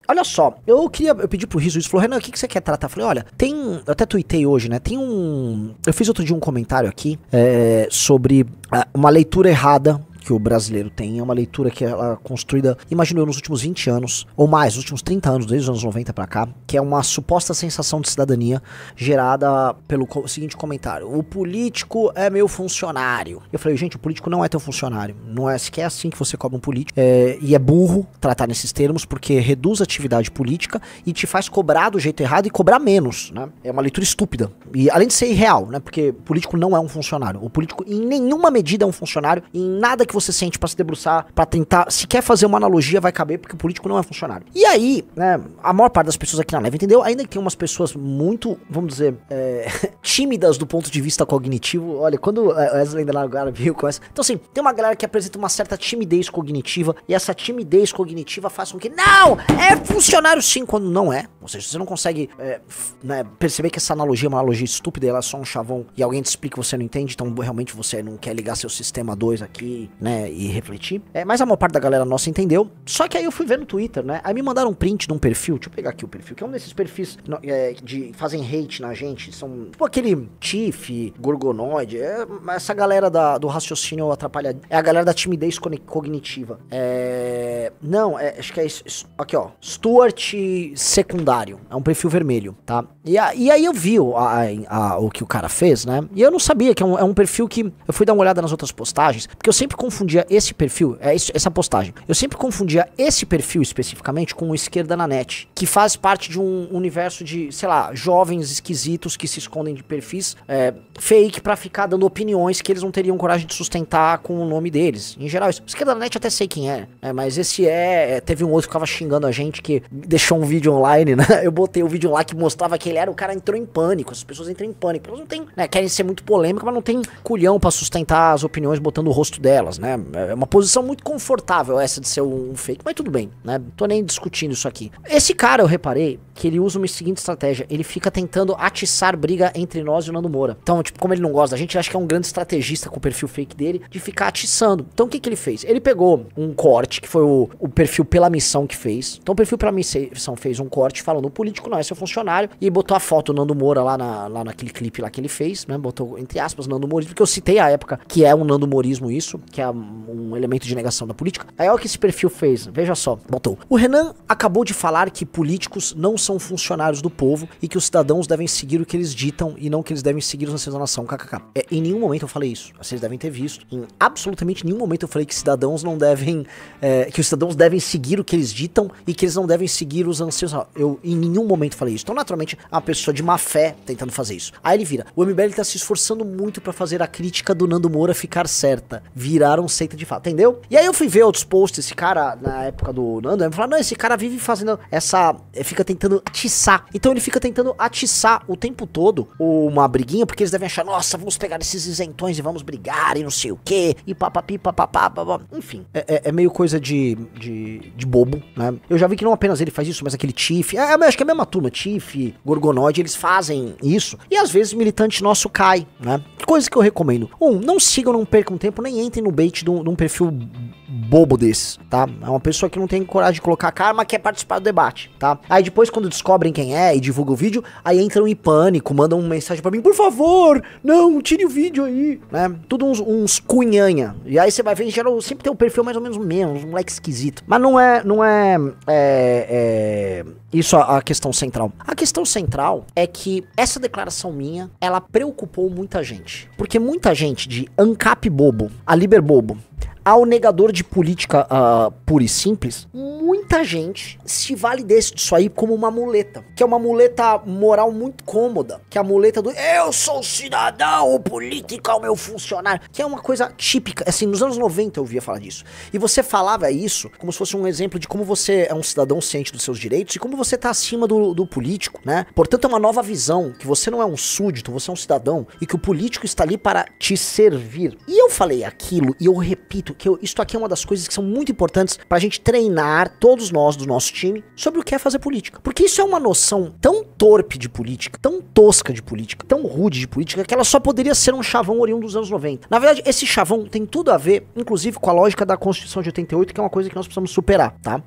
olha só, eu pedi pro Riso isso, falou, Renan, o que você quer tratar? Eu falei, olha, eu até tuitei hoje, né, eu fiz outro dia um comentário aqui, sobre uma leitura errada que o brasileiro tem, é uma leitura que ela é construída, imagino eu, nos últimos 20 anos, ou mais, nos últimos 30 anos, desde os anos 90 pra cá, que é uma suposta sensação de cidadania gerada pelo seguinte comentário: o político é meu funcionário. Eu falei, gente, o político não é teu funcionário, não é sequer assim que você cobra um político, e é burro tratar nesses termos, porque reduz a atividade política e te faz cobrar do jeito errado e cobrar menos, né? É uma leitura estúpida, e além de ser irreal, né, porque o político não é um funcionário, o político em nenhuma medida é um funcionário, em nada que você sente pra se debruçar, pra tentar, se quer fazer uma analogia, vai caber, porque o político não é funcionário. E aí, né, a maior parte das pessoas aqui na live entendeu, ainda que tem umas pessoas muito, vamos dizer, tímidas do ponto de vista cognitivo. Olha, quando a Wesley ainda agora viu com essa, então assim, tem uma galera que apresenta uma certa timidez cognitiva, e essa timidez cognitiva faz com que, não, é funcionário sim, quando não é. Ou seja, você não consegue né, perceber que essa analogia é uma analogia estúpida, ela é só um chavão, e alguém te explica que você não entende, então realmente você não quer ligar seu sistema 2 aqui, né, e refletir. Mas a maior parte da galera nossa entendeu. Só que aí eu fui ver no Twitter, né, aí me mandaram um print de um perfil, deixa eu pegar aqui o perfil, que é um desses perfis de fazem hate na gente, são tipo aquele Tiff, Gorgonoide, essa galera do raciocínio atrapalhado, é a galera da timidez cognitiva. Não, acho que é isso, aqui ó, Stuart secundário, é um perfil vermelho, tá? E aí eu vi o que o cara fez, né, e eu não sabia que é um perfil que, eu fui dar uma olhada nas outras postagens, porque eu sempre confundia esse perfil, essa postagem, eu sempre confundia esse perfil especificamente com o Esquerda na Net, que faz parte de um universo de, sei lá, jovens esquisitos que se escondem de perfis fake pra ficar dando opiniões que eles não teriam coragem de sustentar com o nome deles. Em geral, o Esquerda na Net até sei quem é, mas esse teve um outro que ficava xingando a gente, que deixou um vídeo online, né, eu botei o vídeo lá que mostrava que o cara entrou em pânico, as pessoas entram em pânico, elas não tem, né, querem ser muito polêmica, mas não tem culhão pra sustentar as opiniões botando o rosto delas, né, é uma posição muito confortável essa de ser um fake, mas tudo bem, né, tô nem discutindo isso aqui. Esse cara, eu reparei que ele usa uma seguinte estratégia, ele fica tentando atiçar briga entre nós e o Nando Moura. Então, tipo, como ele não gosta da gente, ele acha que é um grande estrategista com o perfil fake dele, de ficar atiçando. Então, o que ele fez? Ele pegou um corte, que foi o perfil Pela Missão que fez. Então, o perfil Pela Missão fez um corte falando, o político não é seu funcionário, e botou a foto do Nando Moura lá naquele clipe lá que ele fez, né, botou, entre aspas, Nando Mourismo, porque eu citei a época que é um Nando Mourismo isso, que é um elemento de negação da política. Aí olha o que esse perfil fez, veja só, botou: o Renan acabou de falar que políticos não são funcionários do povo e que os cidadãos devem seguir o que eles ditam e não que eles devem seguir os anseios da nação, kkk. Em nenhum momento eu falei isso, vocês devem ter visto, em absolutamente nenhum momento eu falei que cidadãos não devem, que os cidadãos devem seguir o que eles ditam e que eles não devem seguir os anseios, eu em nenhum momento falei isso. Então naturalmente é uma pessoa de má fé tentando fazer isso. Aí ele vira: o MBL tá se esforçando muito pra fazer a crítica do Nando Moura ficar certa, viraram seita de fato, entendeu? E aí eu fui ver outros posts, esse cara na época do Nando, aí me falaram, não, esse cara vive fazendo fica tentando atiçar, então ele fica tentando atiçar o tempo todo uma briguinha, porque eles devem achar, nossa, vamos pegar esses isentões e vamos brigar e não sei o que, e papapi, papapá, enfim, é meio coisa de bobo, né? Eu já vi que não apenas ele faz isso, mas aquele Tiff, acho que é a mesma turma, Tiff, Gorgonoide, eles fazem isso, e às vezes o militante nosso cai, né? Coisa que eu recomendo: não sigam, não percam tempo, nem entrem no bait de um perfil bobo desse, tá? É uma pessoa que não tem coragem de colocar a cara, mas quer participar do debate, tá? Aí depois, quando descobrem quem é e divulgam o vídeo, aí entram em pânico, mandam uma mensagem pra mim, por favor, não, tire o vídeo aí, né? Tudo uns cunhanha. E aí você vai ver, em geral, sempre tem um perfil mais ou menos menos, um moleque esquisito. Mas não é isso a questão central. A questão central é que essa declaração minha, ela preocupou muita gente. Porque muita gente de ANCAP bobo a Liber bobo, ao negador de política pura e simples, muita gente se vale disso aí como uma muleta, que é uma muleta moral muito cômoda, que é a muleta do eu sou cidadão, o político é o meu funcionário, que é uma coisa típica, assim, nos anos 90 eu ouvia falar disso, e você falava isso como se fosse um exemplo de como você é um cidadão ciente dos seus direitos e como você tá acima do político, né? Portanto, é uma nova visão, que você não é um súdito, você é um cidadão, e que o político está ali para te servir. E eu falei aquilo, e eu repito que isto aqui é uma das coisas que são muito importantes pra gente treinar todos nós do nosso time sobre o que é fazer política. Porque isso é uma noção tão torpe de política, tão tosca de política, tão rude de política, que ela só poderia ser um chavão oriundo dos anos 90. Na verdade, esse chavão tem tudo a ver, inclusive, com a lógica da Constituição de 88, que é uma coisa que nós precisamos superar, tá?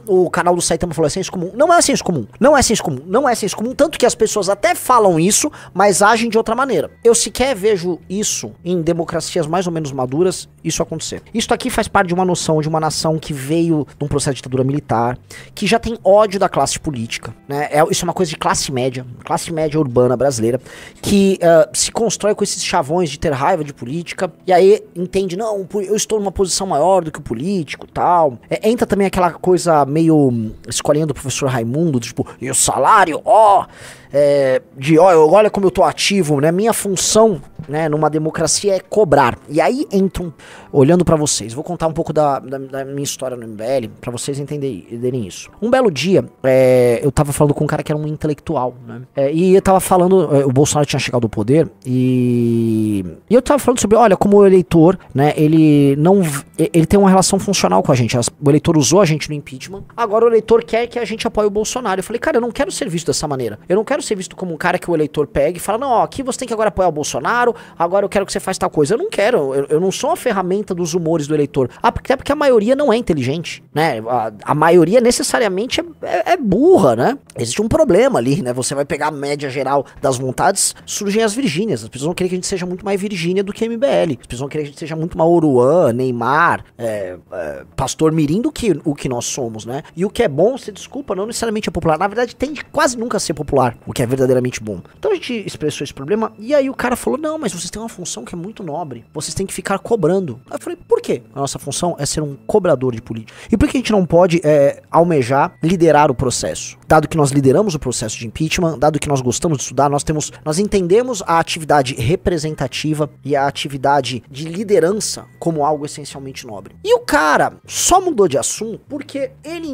O canal do Saitama falou, é senso comum. Não é senso comum. Não é senso comum. Não é senso comum, tanto que as pessoas até falam isso, mas agem de outra maneira. Eu sequer vejo isso em democracias mais ou menos maduras, isso acontecer. Isso aqui faz parte de uma noção de uma nação que veio de um processo de ditadura militar, que já tem ódio da classe política, né? Isso é uma coisa de classe média urbana brasileira, que se constrói com esses chavões de ter raiva de política, e aí entende, não, eu estou numa posição maior do que o político, tal. Entra também aquela coisa meio escolinha do professor Raimundo, tipo, e o salário, olha como eu tô ativo, né? Minha função, né, numa democracia é cobrar. E aí entram, olhando pra vocês, vou contar um pouco da minha história no MBL, pra vocês entenderem isso. Um belo dia, eu tava falando com um cara que era um intelectual, né? E eu tava falando, o Bolsonaro tinha chegado ao poder, e eu tava falando sobre, olha, como o eleitor, né, ele tem uma relação funcional com a gente. O eleitor usou a gente no impeachment, agora o eleitor quer que a gente apoie o Bolsonaro. Eu falei, cara, eu não quero ser visto dessa maneira. Eu não quero ser visto como um cara que o eleitor pega e fala, não, ó, aqui você tem que agora apoiar o Bolsonaro, agora eu quero que você faça tal coisa. Eu não quero, eu não sou uma ferramenta dos humores do eleitor. Até porque a maioria não é inteligente, né? A maioria necessariamente é burra, né? Existe um problema ali, né? Você vai pegar a média geral das vontades, surgem as virgínias. As pessoas vão querer que a gente seja muito mais virgínia do que MBL. As pessoas vão querer que a gente seja muito mais Oruan, Neymar, Pastor Mirim do que o que nós somos, né? E o que é bom, você desculpa, não necessariamente é popular. Na verdade, tende quase nunca a ser popular, o que é verdadeiramente bom. Então a gente expressou esse problema, e aí o cara falou, não, mas vocês têm uma função que é muito nobre. Vocês têm que ficar cobrando. Aí eu falei, por quê? A nossa função é ser um cobrador de política. E por que a gente não pode almejar liderar o processo? Dado que nós lideramos o processo de impeachment, dado que nós gostamos de estudar, nós entendemos a atividade representativa e a atividade de liderança como algo essencialmente nobre. E o cara só mudou de assunto porque ele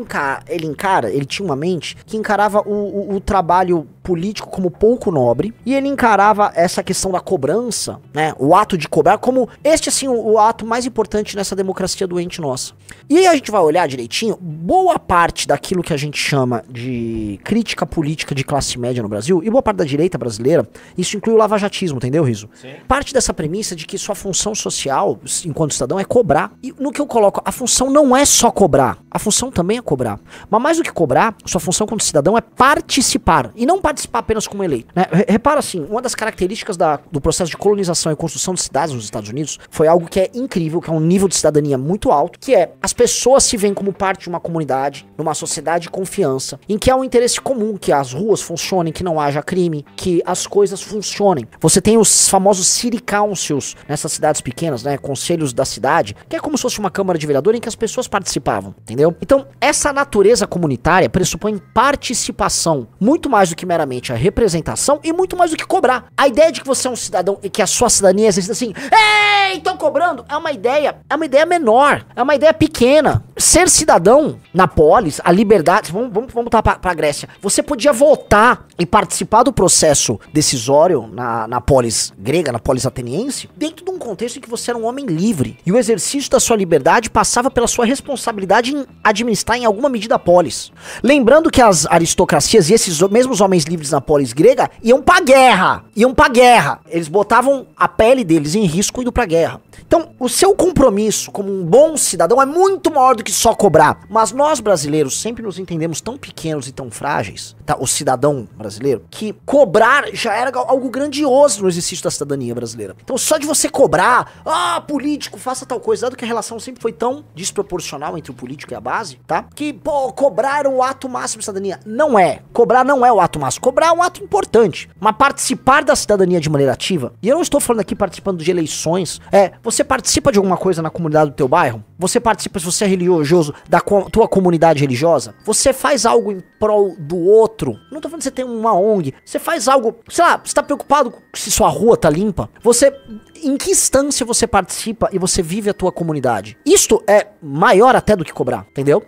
tinha uma mente que encarava o trabalho político como pouco nobre, e ele encarava essa questão da cobrança, né, o ato de cobrar, como assim, o ato mais importante nessa democracia doente nossa. E aí a gente vai olhar direitinho, boa parte daquilo que a gente chama de crítica política de classe média no Brasil, e boa parte da direita brasileira, isso inclui o lavajatismo, entendeu, Riso? Sim. Parte dessa premissa de que sua função social, enquanto cidadão, é cobrar. E no que eu coloco, a função não é só cobrar, a função também é cobrar. Mas mais do que cobrar, sua função como cidadão é participar, e não participar apenas como eleito, né? Repara assim, uma das características do processo de colonização e construção de cidades nos Estados Unidos foi algo que é incrível, que é um nível de cidadania muito alto, que é, as pessoas se veem como parte de uma comunidade, numa sociedade de confiança, em que há um interesse comum, que as ruas funcionem, que não haja crime, que as coisas funcionem. Você tem os famosos city councils nessas cidades pequenas, né, conselhos da cidade, que é como se fosse uma câmara de vereador em que as pessoas participavam, entendeu? Então, essa natureza comunitária pressupõe participação, muito mais do que meramente a representação e muito mais do que cobrar. A ideia de que você é um cidadão e que a sua cidadania existe assim, ei, estão cobrando, é uma ideia menor, é uma ideia pequena. Ser cidadão na polis, a liberdade, vamos voltar pra Grécia, você podia votar e participar do processo decisório na polis grega, na polis ateniense, dentro de um contexto em que você era um homem livre, e o exercício da sua liberdade passava pela sua responsabilidade em administrar em alguma medida a polis. Lembrando que as aristocracias e esses mesmos homens livres na polis grega iam pra guerra. Eles botavam a pele deles em risco indo pra guerra. Então, o seu compromisso como um bom cidadão é muito maior do que só cobrar. Mas nós brasileiros sempre nos entendemos tão pequenos e tão frágeis, tá? O cidadão brasileiro, que cobrar já era algo grandioso no exercício da cidadania brasileira. Então, só de você cobrar, político, faça tal coisa, dado que a relação sempre foi tão desproporcional entre o político e a base, tá? Que, cobrar era o ato máximo de cidadania. Não é. Cobrar não é o ato máximo. Cobrar é um ato importante. Mas participar da cidadania de maneira ativa, e eu não estou falando aqui participando de eleições, você participa de alguma coisa na comunidade do teu bairro? Você participa, se você é religioso, da tua comunidade religiosa? Você faz algo em prol do outro, não tô falando que você tem uma ONG, você faz algo, sei lá, você tá preocupado se sua rua tá limpa, em que instância você participa e você vive a tua comunidade? Isto é maior até do que cobrar, entendeu?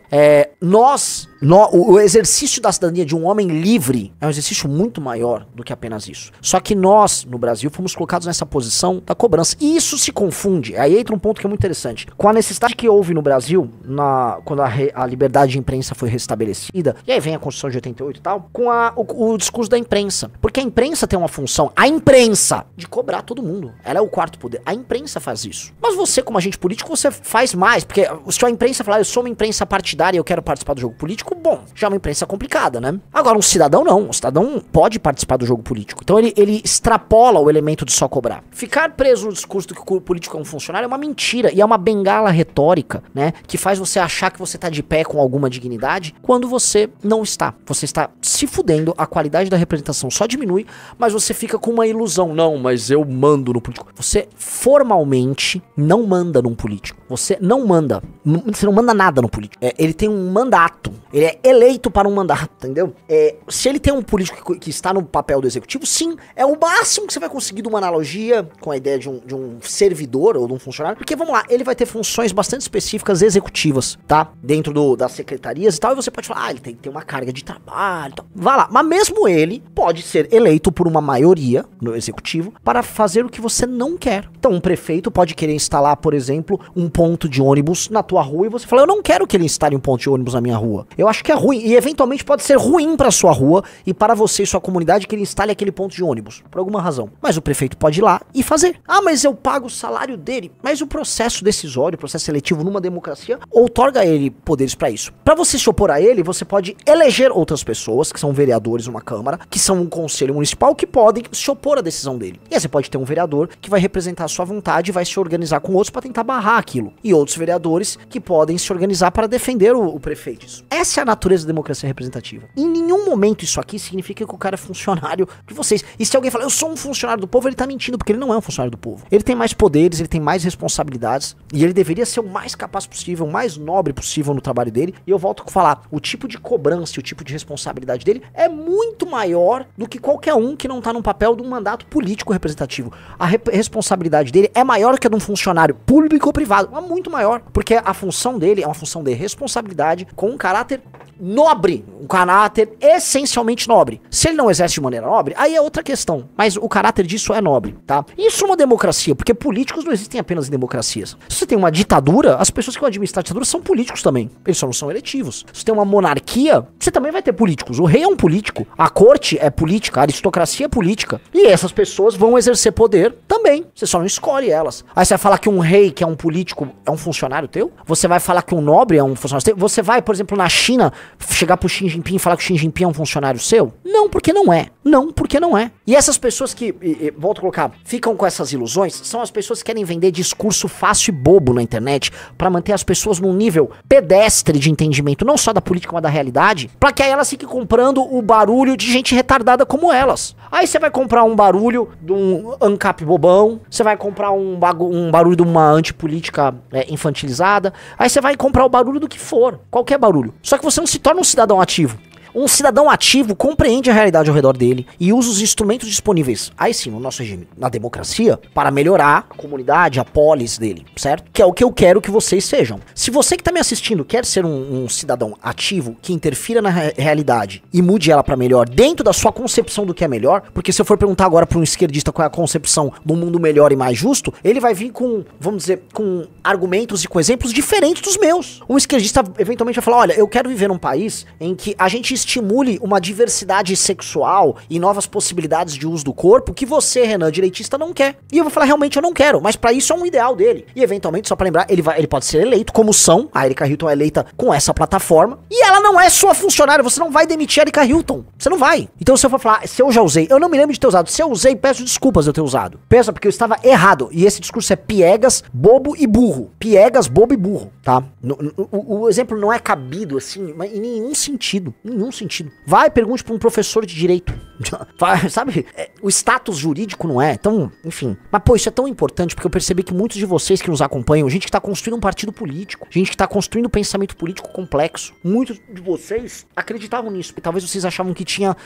O exercício da cidadania de um homem livre é um exercício muito maior do que apenas isso. Só que nós, no Brasil, fomos colocados nessa posição da cobrança. E isso se confunde, aí entra um ponto que é muito interessante, com a necessidade que houve no Brasil, quando a liberdade de imprensa foi restabelecida, e aí vem a Constituição de 88 e tal, com o discurso da imprensa. Porque a imprensa tem uma função, de cobrar todo mundo. Ela é o quarto poder. A imprensa faz isso. Mas você, como agente político, você faz mais, porque se a imprensa falar, eu sou uma imprensa partidária e eu quero participar do jogo político, bom, já é uma imprensa complicada, né? Agora, um cidadão não. O cidadão pode participar do jogo político. Então, ele extrapola o elemento de só cobrar. Ficar preso no discurso do que o político é um funcionário é uma mentira. E é uma bengala retórica, né? Que faz você achar que você tá de pé com alguma dignidade, quando você não está. Você está se fudendo, a qualidade da representação só diminui, mas você fica com uma ilusão. Não, mas eu mando no político. Você formalmente não manda num político. Você não manda. Você não manda nada no político. Ele tem um mandato. Ele é eleito para um mandato, entendeu? Se ele tem um político que está no papel do executivo, sim, é o máximo que você vai conseguir de uma analogia com a ideia de um servidor ou de um funcionário. Porque, vamos lá, ele vai ter funções bastante específicas executivas, tá? Dentro das secretarias e tal, e você pode falar, ele tem que ter uma carga de trabalho e tal. Vai lá, mas mesmo ele pode ser eleito por uma maioria no executivo para fazer o que você não quer. Então, um prefeito pode querer instalar, por exemplo, um ponto de ônibus na tua rua e você fala, eu não quero que ele instale um ponto de ônibus na minha rua. Eu acho que é ruim e eventualmente pode ser ruim para sua rua e para você e sua comunidade que ele instale aquele ponto de ônibus, por alguma razão. Mas o prefeito pode ir lá e fazer. Ah, mas eu pago o salário dele. Mas o processo decisório, o processo seletivo numa democracia outorga a ele poderes para isso. Para você se opor a ele, você pode eleger outras pessoas, que são vereadores numa câmara, que são um conselho municipal, que podem se opor à decisão dele. E aí você pode ter um vereador que vai representar a sua vontade e vai se organizar com outros para tentar barrar aquilo. E outros vereadores que podem se organizar para defender o prefeito. Essa é a natureza da democracia representativa. Em nenhum momento isso aqui significa que o cara é funcionário de vocês. E se alguém falar, eu sou um funcionário do povo, ele tá mentindo, porque ele não é um funcionário do povo. Ele tem mais poderes, ele tem mais responsabilidades, e ele deveria ser o mais capaz possível, o mais nobre possível no trabalho dele. E eu volto a falar, o tipo de cobrança e o tipo de responsabilidade dele é muito maior do que qualquer um que não tá num papel de um mandato político representativo. A responsabilidade dele é maior que a de um funcionário público ou privado, mas muito maior, porque a função dele é uma função de responsabilidade com um caráter nobre, um caráter essencialmente nobre. Se ele não exerce de maneira nobre, aí é outra questão, mas o caráter disso é nobre, tá? Isso é uma democracia, porque políticos não existem apenas em democracias. Se você tem uma ditadura, as pessoas que vão administrar a ditadura são políticos também, eles só não são eletivos. Se você tem uma monarquia, você também vai ter políticos. O rei é um político, a corte é política, a aristocracia é política, e essas pessoas vão exercer poder também, você só não escolhe elas. Aí você vai falar que um rei, que é um político, é um funcionário teu? Você vai falar que um nobre é um funcionário teu? Você vai, por exemplo, na China, chegar pro Xi Jinping e falar que o Xi Jinping é um funcionário seu? Não, porque não é. Não, porque não é. E essas pessoas que, volto a colocar, ficam com essas ilusões, são as pessoas que querem vender discurso fácil e bobo na internet pra manter as pessoas num nível pedestre de entendimento, não só da política, mas da realidade, pra que aí elas fiquem comprando o barulho de gente retardada como elas. Aí você vai comprar um barulho de um ANCAP bobão, você vai comprar um barulho de uma antipolítica infantilizada, aí você vai comprar o barulho do que for, qualquer barulho. Só que você não se torna um cidadão ativo. Um cidadão ativo compreende a realidade ao redor dele e usa os instrumentos disponíveis, aí sim, no nosso regime, na democracia, para melhorar a comunidade, a polis dele, certo? Que é o que eu quero que vocês sejam. Se você que tá me assistindo quer ser um cidadão ativo, que interfira na realidade e mude ela para melhor, dentro da sua concepção do que é melhor, porque se eu for perguntar agora para um esquerdista qual é a concepção do mundo melhor e mais justo, ele vai vir com, vamos dizer, com argumentos e com exemplos diferentes dos meus. Um esquerdista eventualmente vai falar, olha, eu quero viver num país em que a gente estimule uma diversidade sexual e novas possibilidades de uso do corpo que você, Renan, direitista, não quer. E eu vou falar, realmente eu não quero, mas pra isso é um ideal dele. E eventualmente, só pra lembrar, ele pode ser eleito, como são, a Erika Hilton é eleita com essa plataforma, e ela não é sua funcionária, você não vai demitir a Erika Hilton, você não vai. Então se eu for falar, se eu já usei, eu não me lembro de ter usado, se eu usei, peço desculpas de eu ter usado. Peço porque eu estava errado, e esse discurso é piegas, bobo e burro. Piegas, bobo e burro, tá? O exemplo não é cabido, assim, em nenhum sentido, nenhum sentido. Vai, pergunte para um professor de direito. Sabe? O status jurídico não é. Então, enfim. Mas, pô, isso é tão importante porque eu percebi que muitos de vocês que nos acompanham, gente que tá construindo um partido político, gente que tá construindo um pensamento político complexo, muitos de vocês acreditavam nisso. E talvez vocês achavam que tinha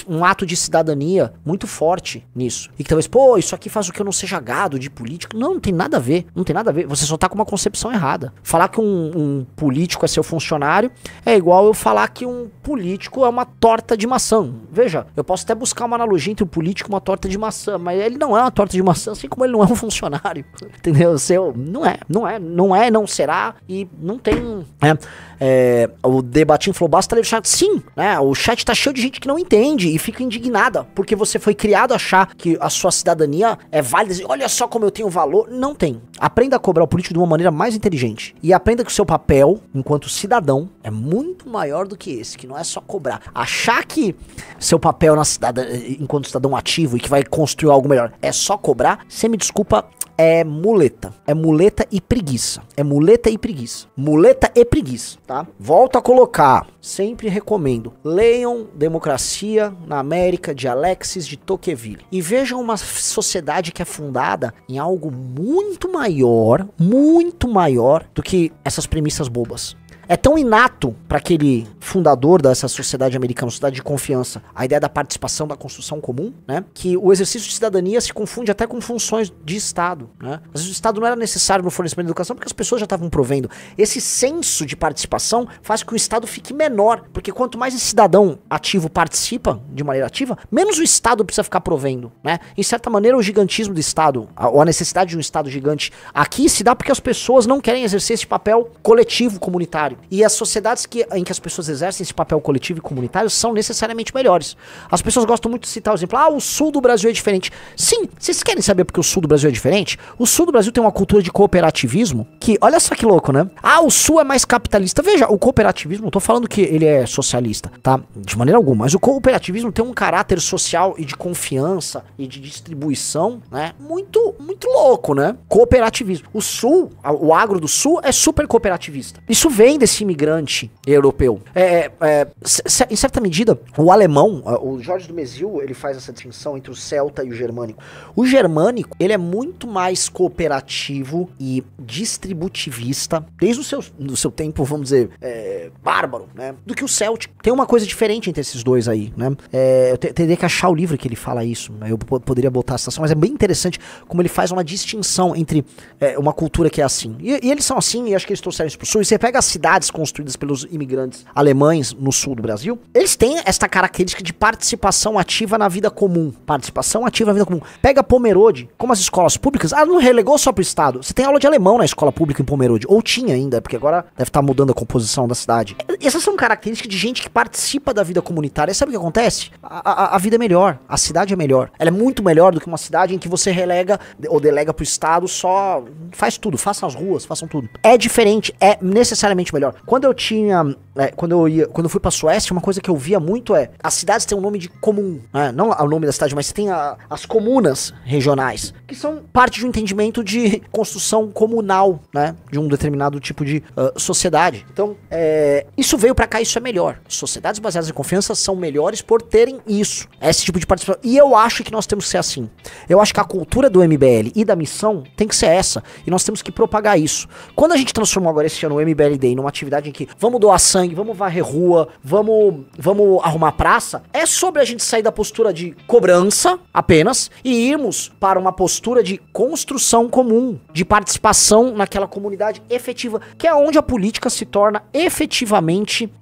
um ato de cidadania muito forte nisso. E que talvez, pô, isso aqui faz o que eu não seja gado de político. Não, não tem nada a ver. Não tem nada a ver. Você só tá com uma concepção errada. Falar que um político é seu funcionário é igual eu falar que um político é uma torta de maçã. Veja, eu posso até buscar uma analogia entre o político e uma torta de maçã, mas ele não é uma torta de maçã, assim como ele não é um funcionário. Entendeu? Não será e não tem... o Debatinho falou, basta ler o chat. Sim, né? O chat tá cheio de gente que não entende e fica indignada, porque você foi criado a achar que a sua cidadania é válida. Olha só como eu tenho valor. Não tem. Aprenda a cobrar o político de uma maneira mais inteligente. E aprenda que o seu papel, enquanto cidadão, é muito maior do que esse, que não é só cobrar. Achar que seu papel na enquanto cidadão ativo e que vai construir algo melhor é só cobrar, você me desculpa, é muleta. É muleta e preguiça. É muleta e preguiça. Muleta e preguiça, tá? Volto a colocar. Sempre recomendo. Leiam Democracia na América, de Alexis de Tocqueville. E vejam uma sociedade que é fundada em algo muito maior do que essas premissas bobas. É tão inato para aquele fundador dessa sociedade americana, sociedade de confiança, a ideia da participação, da construção comum, né? Que o exercício de cidadania se confunde até com funções de Estado, né? Às vezes o Estado não era necessário no fornecimento de educação porque as pessoas já estavam provendo. Esse senso de participação faz com que o Estado fique menor, porque quanto mais esse cidadão ativo participa de maneira ativa, menos o Estado precisa ficar provendo, né? Em certa maneira, o gigantismo do Estado, ou a necessidade de um Estado gigante aqui se dá porque as pessoas não querem exercer esse papel coletivo, comunitário. E as sociedades em que as pessoas exercem esse papel coletivo e comunitário são necessariamente melhores. As pessoas gostam muito de citar o exemplo, o sul do Brasil é diferente. Sim, vocês querem saber porque o sul do Brasil é diferente? O sul do Brasil tem uma cultura de cooperativismo que, olha só que louco, né? O sul é mais capitalista. Veja, o cooperativismo, não tô falando que ele é socialista, tá? De maneira alguma, mas o cooperativismo tem um caráter social e de confiança e de distribuição, né? Muito, muito louco, né? Cooperativismo. O sul, o agro do sul é super cooperativista. Isso vem desse imigrante europeu. Em certa medida, o alemão, o Jorge do Mézières, ele faz essa distinção entre o celta e o germânico. O germânico, ele é muito mais cooperativo e distributivista, desde o seu tempo, vamos dizer, bárbaro, né? Do que o céltico. Tem uma coisa diferente entre esses dois aí, né? Eu teria que achar o livro que ele fala isso, né? Eu poderia botar a citação, mas é bem interessante como ele faz uma distinção entre uma cultura que é assim. E eles são assim, e acho que eles trouxeram isso pro sul. E você pega a cidade construídas pelos imigrantes alemães no sul do Brasil, eles têm esta característica de participação ativa na vida comum. Participação ativa na vida comum. Pega Pomerode, como as escolas públicas, não relegou só pro estado. Você tem aula de alemão na escola pública em Pomerode, ou tinha ainda, porque agora deve estar mudando a composição da cidade. Essas são características de gente que participa da vida comunitária. E sabe o que acontece? A vida é melhor, a cidade é melhor. Ela é muito melhor do que uma cidade em que você relega ou delega pro estado só faz tudo, façam as ruas, façam tudo. É diferente, é necessariamente melhor. Quando eu fui pra Suécia, uma coisa que eu via muito as cidades têm um nome de comum, né? Não o nome da cidade, mas tem as comunas regionais, que são parte de um entendimento de construção comunal, né? De um determinado tipo de sociedade. Então, isso veio pra cá, isso é melhor. Sociedades baseadas em confiança são melhores por terem isso, esse tipo de participação. E eu acho que nós temos que ser assim. Eu acho que a cultura do MBL e da missão tem que ser essa, e nós temos que propagar isso. Quando a gente transformou agora esse ano o MBL Day numa atividade em que vamos doar sangue, vamos varrer rua, vamos arrumar praça, é sobre a gente sair da postura de cobrança apenas e irmos para uma postura de construção comum, de participação naquela comunidade efetiva, que é onde a política se torna efetivamente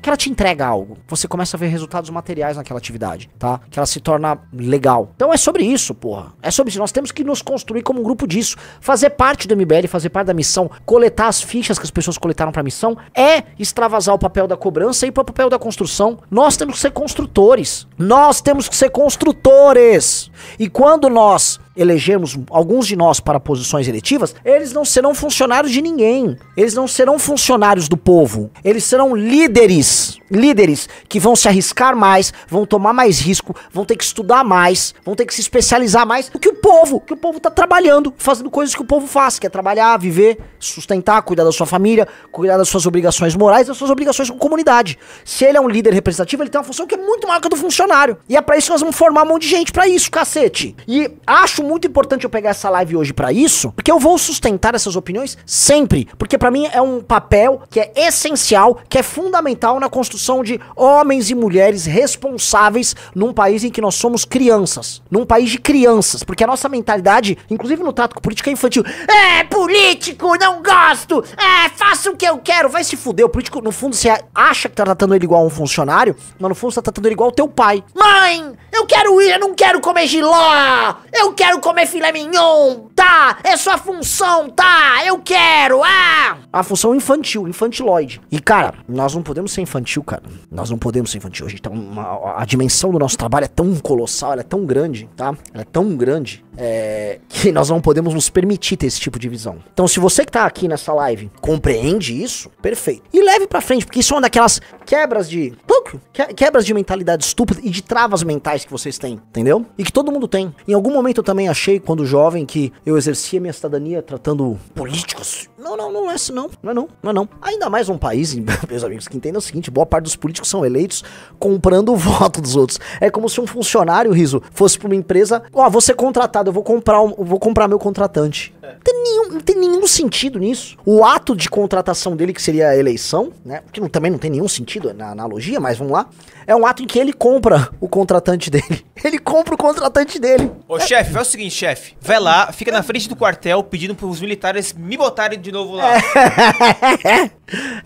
que ela te entrega algo. Você começa a ver resultados materiais naquela atividade, tá? Que ela se torna legal. Então é sobre isso, porra. É sobre isso. Nós temos que nos construir como um grupo disso. Fazer parte do MBL, fazer parte da missão, coletar as fichas que as pessoas coletaram pra missão, é extravasar o papel da cobrança e pro papel da construção. Nós temos que ser construtores. Nós temos que ser construtores. E quando nós elegermos alguns de nós para posições eletivas, eles não serão funcionários de ninguém. Eles não serão funcionários do povo. Eles serão líderes. Líderes que vão se arriscar mais, vão tomar mais risco, vão ter que estudar mais, vão ter que se especializar mais do que o povo. Que o povo tá trabalhando, fazendo coisas que o povo faz, que é trabalhar, viver, sustentar, cuidar da sua família, cuidar das suas obrigações morais, das suas obrigações com a comunidade. Se ele é um líder representativo, ele tem uma função que é muito maior que a do funcionário. E é pra isso que nós vamos formar um monte de gente pra isso, cacete. E acho muito importante eu pegar essa live hoje pra isso, porque eu vou sustentar essas opiniões sempre, porque pra mim é um papel que é essencial, que é fundamental na construção de homens e mulheres responsáveis num país em que nós somos crianças, num país de crianças, porque a nossa mentalidade, inclusive no trato com política, é infantil. É, político, não gosto, faça o que eu quero, vai se fuder. O político, no fundo, você acha que tá tratando ele igual a um funcionário, mas no fundo você tá tratando ele igual ao teu pai. Mãe, eu quero ir, eu não quero comer giló, eu quero comer filé mignon, tá? É sua função, tá? Eu quero, a função infantil, infantiloide. E, cara, nós não podemos ser infantil, cara. Nós não podemos ser infantil. A gente tá a dimensão do nosso trabalho é tão colossal, ela é tão grande, tá? Ela é tão grande, que nós não podemos nos permitir ter esse tipo de visão. Então, se você que tá aqui nessa live compreende isso, perfeito. E leve pra frente, porque isso é uma daquelas quebras de mentalidade estúpida e de travas mentais que vocês têm, entendeu? E que todo mundo tem. Em algum momento eu também achei, quando jovem, que eu exercia minha cidadania tratando políticos. Não é assim, não. Não é não. Ainda mais um país, meus amigos, que entendam o seguinte, boa parte dos políticos são eleitos comprando o voto dos outros. É como se um funcionário, Riso, fosse pra uma empresa, vou ser contratado, eu vou comprar meu contratante. Não tem nenhum sentido nisso. O ato de contratação dele, que seria a eleição, né? Porque também não tem nenhum sentido na analogia, mas vamos lá. É um ato em que ele compra o contratante dele. Ele compra o contratante dele. Ô, chefe, faz o seguinte, chefe. Vai lá, fica na frente do quartel pedindo pros militares me botarem de novo lá.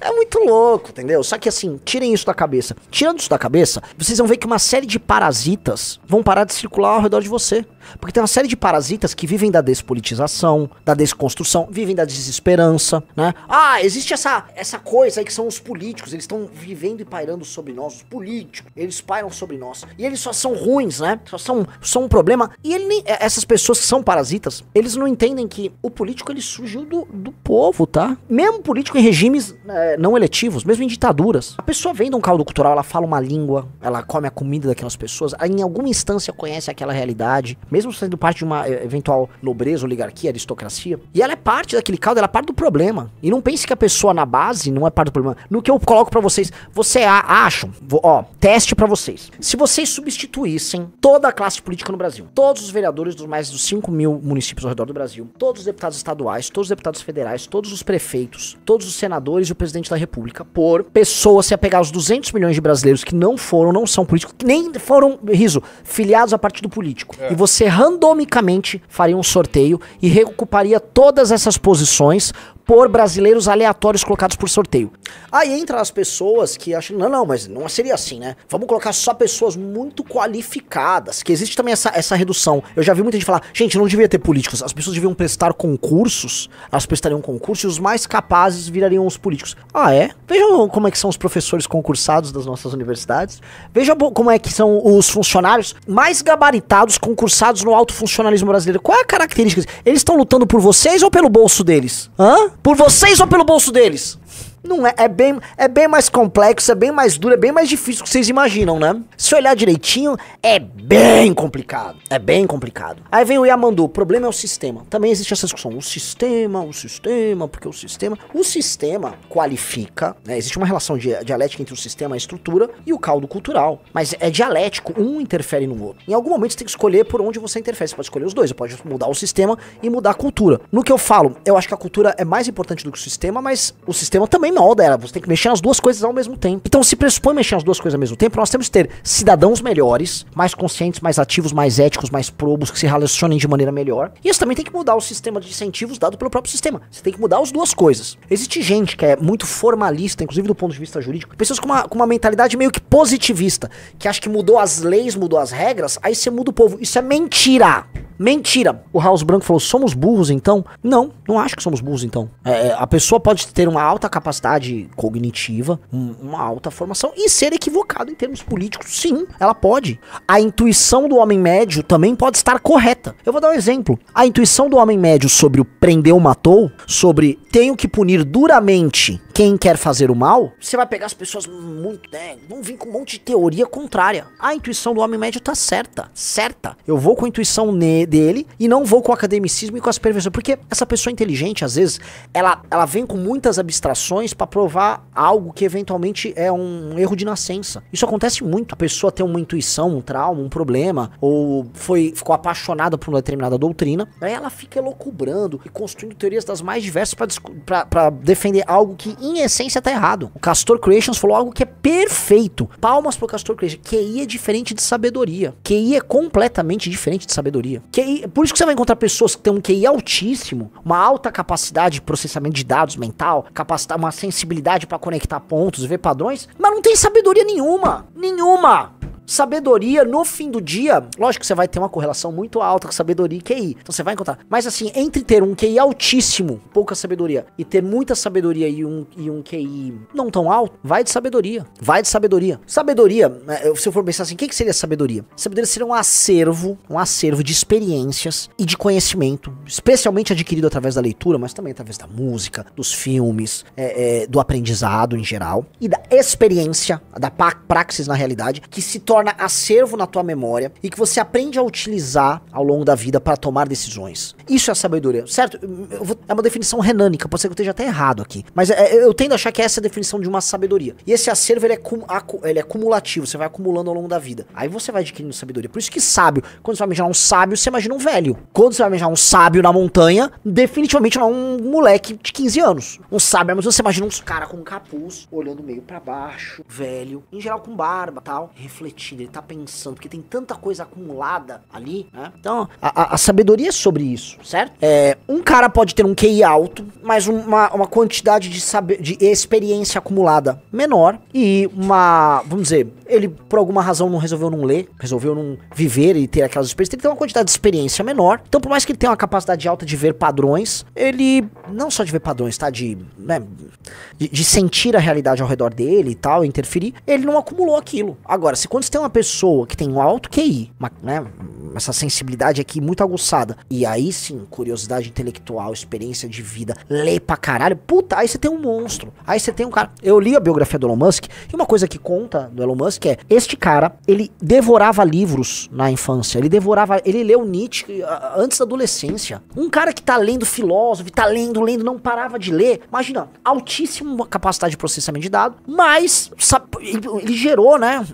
É muito louco, entendeu? Só que assim, tirem isso da cabeça. Tirando isso da cabeça, vocês vão ver que uma série de parasitas vão parar de circular ao redor de você. Porque tem uma série de parasitas que vivem da despolitização, da desconstrução, vivem da desesperança, né? Existe essa coisa aí que são os políticos, eles estão vivendo e pairando sobre nós, os políticos, eles pairam sobre nós. E eles só são ruins, né? Só um problema. E essas pessoas que são parasitas, eles não entendem que o político, ele surgiu do povo, tá? Mesmo político em regimes não eletivos, mesmo em ditaduras. A pessoa vem de um caldo cultural, ela fala uma língua, ela come a comida daquelas pessoas, em alguma instância conhece aquela realidade, mesmo sendo parte de uma eventual nobreza, oligarquia, aristocracia, e ela é parte daquele caldo, ela é parte do problema. E não pense que a pessoa na base não é parte do problema. No que eu coloco pra vocês, acham, teste pra vocês. Se vocês substituíssem toda a classe política no Brasil, todos os vereadores dos mais de 5 mil municípios ao redor do Brasil, todos os deputados estaduais, todos os deputados federais, todos os prefeitos, todos os senadores e o presidente da república, por pessoas, se pegar os 200 milhões de brasileiros que não são políticos, que nem foram, filiados a partido político, e você randomicamente faria um sorteio e reocuparia todas essas posições por brasileiros aleatórios colocados por sorteio. Aí entra as pessoas que acham, mas não seria assim, né? Vamos colocar só pessoas muito qualificadas, que existe também essa redução. Eu já vi muita gente falar, gente, não devia ter políticos, as pessoas deviam prestar concursos, elas prestariam concurso e os mais capazes virariam os políticos. Vejam como é que são os professores concursados das nossas universidades, vejam como é que são os funcionários mais gabaritados concursados no alto funcionalismo brasileiro. Qual é a característica? Eles estão lutando por vocês ou pelo bolso deles? Por vocês ou pelo bolso deles? Não é, é bem mais complexo, é bem mais duro, é bem mais difícil do que vocês imaginam, né? Se olhar direitinho, é bem complicado. É bem complicado. Aí vem o Yamandu, o problema é o sistema. Também existe essa discussão, o sistema, porque o sistema qualifica, né? Existe uma relação dialética entre o sistema, a estrutura e o caldo cultural. Mas é dialético, um interfere no outro. Em algum momento você tem que escolher por onde você interfere. Você pode escolher os dois, você pode mudar o sistema e mudar a cultura. No que eu falo, eu acho que a cultura é mais importante do que o sistema, mas o sistema também molda ela, você tem que mexer nas duas coisas ao mesmo tempo. Então, se pressupõe mexer nas duas coisas ao mesmo tempo, nós temos que ter cidadãos melhores, mais conscientes, mais ativos, mais éticos, mais probos, que se relacionem de maneira melhor. E isso também tem que mudar o sistema de incentivos dado pelo próprio sistema. Você tem que mudar as duas coisas. Existe gente que é muito formalista, inclusive do ponto de vista jurídico, pessoas com uma mentalidade meio que positivista, que acha que mudou as leis, mudou as regras, aí você muda o povo. Isso é mentira! Mentira! O House Branco falou, somos burros então? Não acho que somos burros então. A pessoa pode ter uma alta capacidade cognitiva, uma alta formação e ser equivocado em termos políticos. Sim, ela pode. A intuição do homem médio também pode estar correta. Eu vou dar um exemplo. A intuição do homem médio sobre o prendeu, matou, sobre tenho que punir duramente quem quer fazer o mal, você vai pegar as pessoas muito, né, vão vir com um monte de teoria contrária. A intuição do homem médio tá certa. Eu vou com a intuição dele e não vou com o academicismo e com as perversões, porque essa pessoa inteligente, às vezes, ela vem com muitas abstrações pra provar algo que eventualmente é um erro de nascença. Isso acontece muito. A pessoa tem uma intuição, um trauma, um problema, ou ficou apaixonada por uma determinada doutrina, aí ela fica elocubrando e construindo teorias das mais diversas pra defender algo que em essência tá errado. O Castor Creations falou algo que é perfeito. Palmas pro Castor Creations. QI é diferente de sabedoria. QI é completamente diferente de sabedoria. QI, por isso que você vai encontrar pessoas que têm um QI altíssimo, uma alta capacidade de processamento de dados mental, uma sensibilidade pra conectar pontos, ver padrões, mas não tem sabedoria nenhuma. Sabedoria, no fim do dia, lógico que você vai ter uma correlação muito alta com sabedoria e QI. Então você vai encontrar. Mas assim, entre ter um QI altíssimo, pouca sabedoria, e ter muita sabedoria e um QI não tão alto, vai de sabedoria. Sabedoria, se eu for pensar assim, o que seria sabedoria? Sabedoria seria um acervo de experiências e de conhecimento, especialmente adquirido através da leitura, mas também através da música, dos filmes, do aprendizado em geral, e da experiência, da praxis na realidade, que se torna acervo na tua memória e que você aprende a utilizar ao longo da vida para tomar decisões. Isso é a sabedoria, certo? É uma definição renânica, pode ser que eu esteja até errado aqui, mas eu tendo a achar que essa é a definição de uma sabedoria. E esse acervo, ele é cumulativo, você vai acumulando ao longo da vida. Aí você vai adquirindo sabedoria. Por isso que sábio, quando você vai imaginar um sábio, você imagina um velho. Quando você vai imaginar um sábio na montanha, definitivamente não é um moleque de 15 anos. Um sábio, mas você imagina uns caras com um capuz, olhando meio para baixo, velho, em geral com barba, tal, refletindo, ele tá pensando, porque tem tanta coisa acumulada ali, né? Então, a sabedoria é sobre isso, certo? Um cara pode ter um QI alto, mas uma quantidade de experiência acumulada menor e vamos dizer, ele por alguma razão não resolveu não ler, resolveu não viver e ter aquelas experiências, ele tem uma quantidade de experiência menor, então por mais que ele tenha uma capacidade alta de ver padrões, ele, não só de ver padrões, tá? De sentir a realidade ao redor dele e tal, interferir, ele não acumulou aquilo. Agora, se quando você tem uma pessoa que tem um alto QI, essa sensibilidade aqui muito aguçada, e aí sim, curiosidade intelectual, experiência de vida, lê pra caralho, puta, aí você tem um monstro. Aí você tem um cara. Eu li a biografia do Elon Musk, e uma coisa que conta do Elon Musk é, este cara, ele devorava livros na infância, ele leu Nietzsche antes da adolescência. Um cara que tá lendo filósofo, tá lendo, não parava de ler, imagina, altíssima capacidade de processamento de dados, mas ele gerou, né?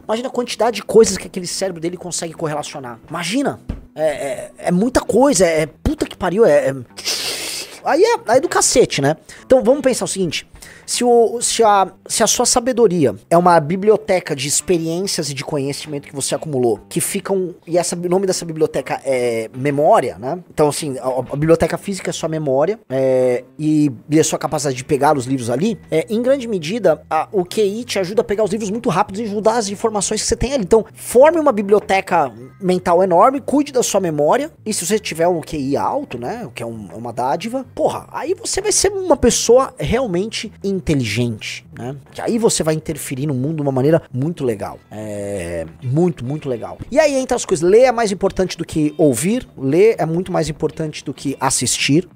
Imagina a quantidade de coisas que aquele cérebro dele consegue correlacionar. Imagina. É muita coisa. Puta que pariu. Aí é do cacete, né? Então vamos pensar o seguinte. Se a sua sabedoria é uma biblioteca de experiências e de conhecimento que você acumulou, que ficam, e o nome dessa biblioteca é memória, né? Então assim, a biblioteca física é sua memória, e a sua capacidade de pegar os livros ali, em grande medida, o QI te ajuda a pegar os livros muito rápido e ajudar as informações que você tem ali. Então, forme uma biblioteca mental enorme, cuide da sua memória, e se você tiver um QI alto, né, o que é uma dádiva, porra, aí você vai ser uma pessoa realmente inteligente, né? Que aí você vai interferir no mundo de uma maneira muito legal. Muito legal. E aí entra as coisas. Ler é mais importante do que ouvir. Ler é muito mais importante do que assistir.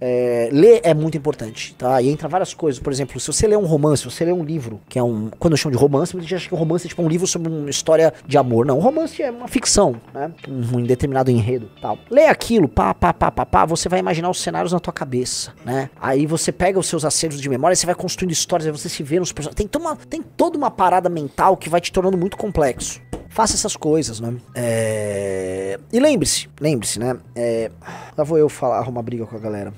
Ler é muito importante, tá? E entra várias coisas. Por exemplo, se você ler um romance, se você ler um livro, que é quando eu chamo de romance, muita gente acha que o romance é tipo um livro sobre uma história de amor. Não, o romance é uma ficção, né? Um determinado enredo, tal. Lê aquilo, você vai imaginar os cenários na tua cabeça, né? Aí você pega os seus acervos de memória, você vai construindo histórias, aí você se vê nos personagens. Tem toda uma parada mental que vai te tornando muito complexo. Faça essas coisas, né? E lembre-se, né? Lá vou eu arrumar briga com a galera.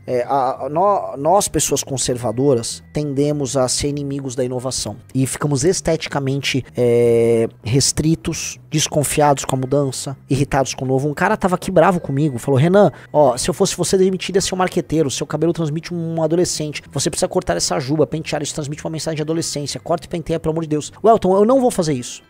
Nós, pessoas conservadoras, tendemos a ser inimigos da inovação. E ficamos esteticamente restritos, desconfiados com a mudança, irritados com o novo. Um cara tava aqui bravo comigo, falou: Renan, se eu fosse você, demitido ia ser um marqueteiro, seu cabelo transmite um adolescente, você precisa cortar essa juba, pentear, isso transmite uma mensagem de adolescência, corta e penteia, pelo amor de Deus. Welton, eu não vou fazer isso.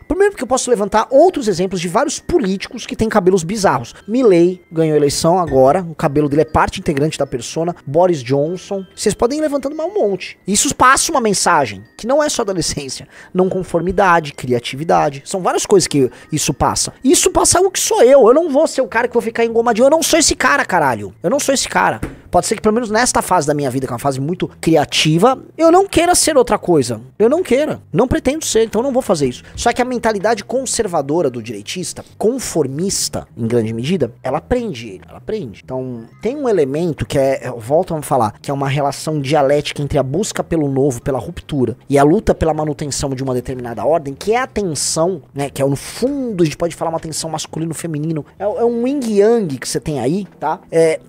Primeiro porque eu posso levantar outros exemplos de vários políticos que têm cabelos bizarros. Milley ganhou a eleição agora, o cabelo dele é parte integrante da persona. Boris Johnson. Vocês podem ir levantando mais um monte. Isso passa uma mensagem, que não é só adolescência. Não conformidade, criatividade. São várias coisas que isso passa. Isso passa o que sou eu. Eu não vou ser o cara que vou ficar engomadinho. Eu não sou esse cara, caralho. Eu não sou esse cara. Pode ser que pelo menos nesta fase da minha vida, que é uma fase muito criativa, eu não queira ser outra coisa. Eu não queira. Não pretendo ser, então eu não vou fazer isso. Só que a mentalidade conservadora do direitista, conformista, em grande medida, ela prende ele. Ela prende. Então, tem um elemento que volto a falar, que é uma relação dialética entre a busca pelo novo, pela ruptura, e a luta pela manutenção de uma determinada ordem, que é a tensão, né? Que é no fundo, a gente pode falar uma tensão masculino-feminino. É um yin-yang que você tem aí, tá?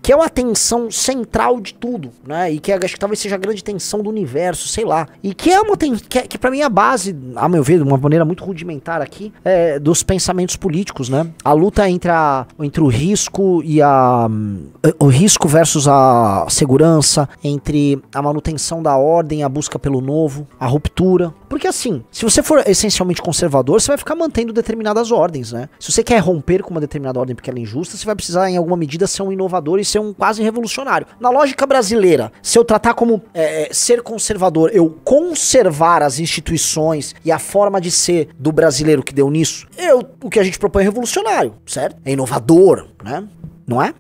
Que é uma tensão central de tudo, né? E que acho que talvez seja a grande tensão do universo, sei lá. E que é uma que pra mim é a base, a meu ver, de uma maneira muito rudimentar aqui, dos pensamentos políticos, né? A luta entre o risco e o risco versus a segurança, entre a manutenção da ordem, a busca pelo novo, a ruptura. Porque assim, se você for essencialmente conservador, você vai ficar mantendo determinadas ordens, né? Se você quer romper com uma determinada ordem porque ela é injusta, você vai precisar em alguma medida ser um inovador e ser um quase revolucionário. Na lógica brasileira, se eu tratar como ser conservador, eu conservar as instituições e a forma de ser do brasileiro que deu nisso, o que a gente propõe é revolucionário, certo? É inovador, né? Não é?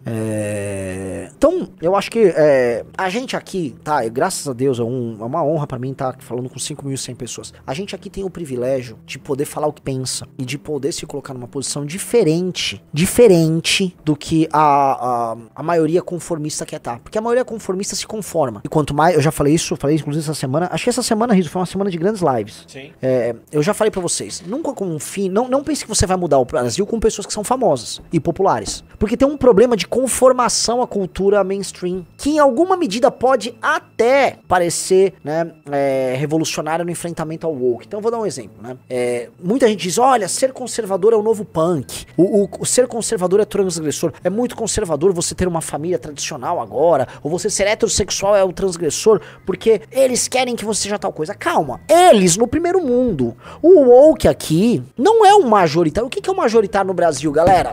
Então, eu acho que a gente aqui, tá? Graças a Deus, é uma honra pra mim estar falando com 5.100 pessoas. A gente aqui tem o privilégio de poder falar o que pensa e de poder se colocar numa posição diferente do que a maioria conformista quer estar. Porque a maioria conformista se conforma. E quanto mais, eu já falei isso, inclusive essa semana, acho que essa semana, Riso, foi uma semana de grandes lives. Sim. Eu já falei pra vocês, nunca confie, não pense que você vai mudar o Brasil com pessoas que são famosas e populares. Porque tem um problema de conformação à cultura mainstream, que em alguma medida pode até parecer, né, revolucionário no enfrentamento ao woke. Então eu vou dar um exemplo, né? Muita gente diz, olha, ser conservador é o novo punk, o ser conservador é transgressor, é muito conservador você ter uma família tradicional agora, ou você ser heterossexual é o transgressor, porque eles querem que você seja tal coisa. Calma, eles no primeiro mundo. O woke aqui não é um majoritário. O que é o majoritário no Brasil, galera?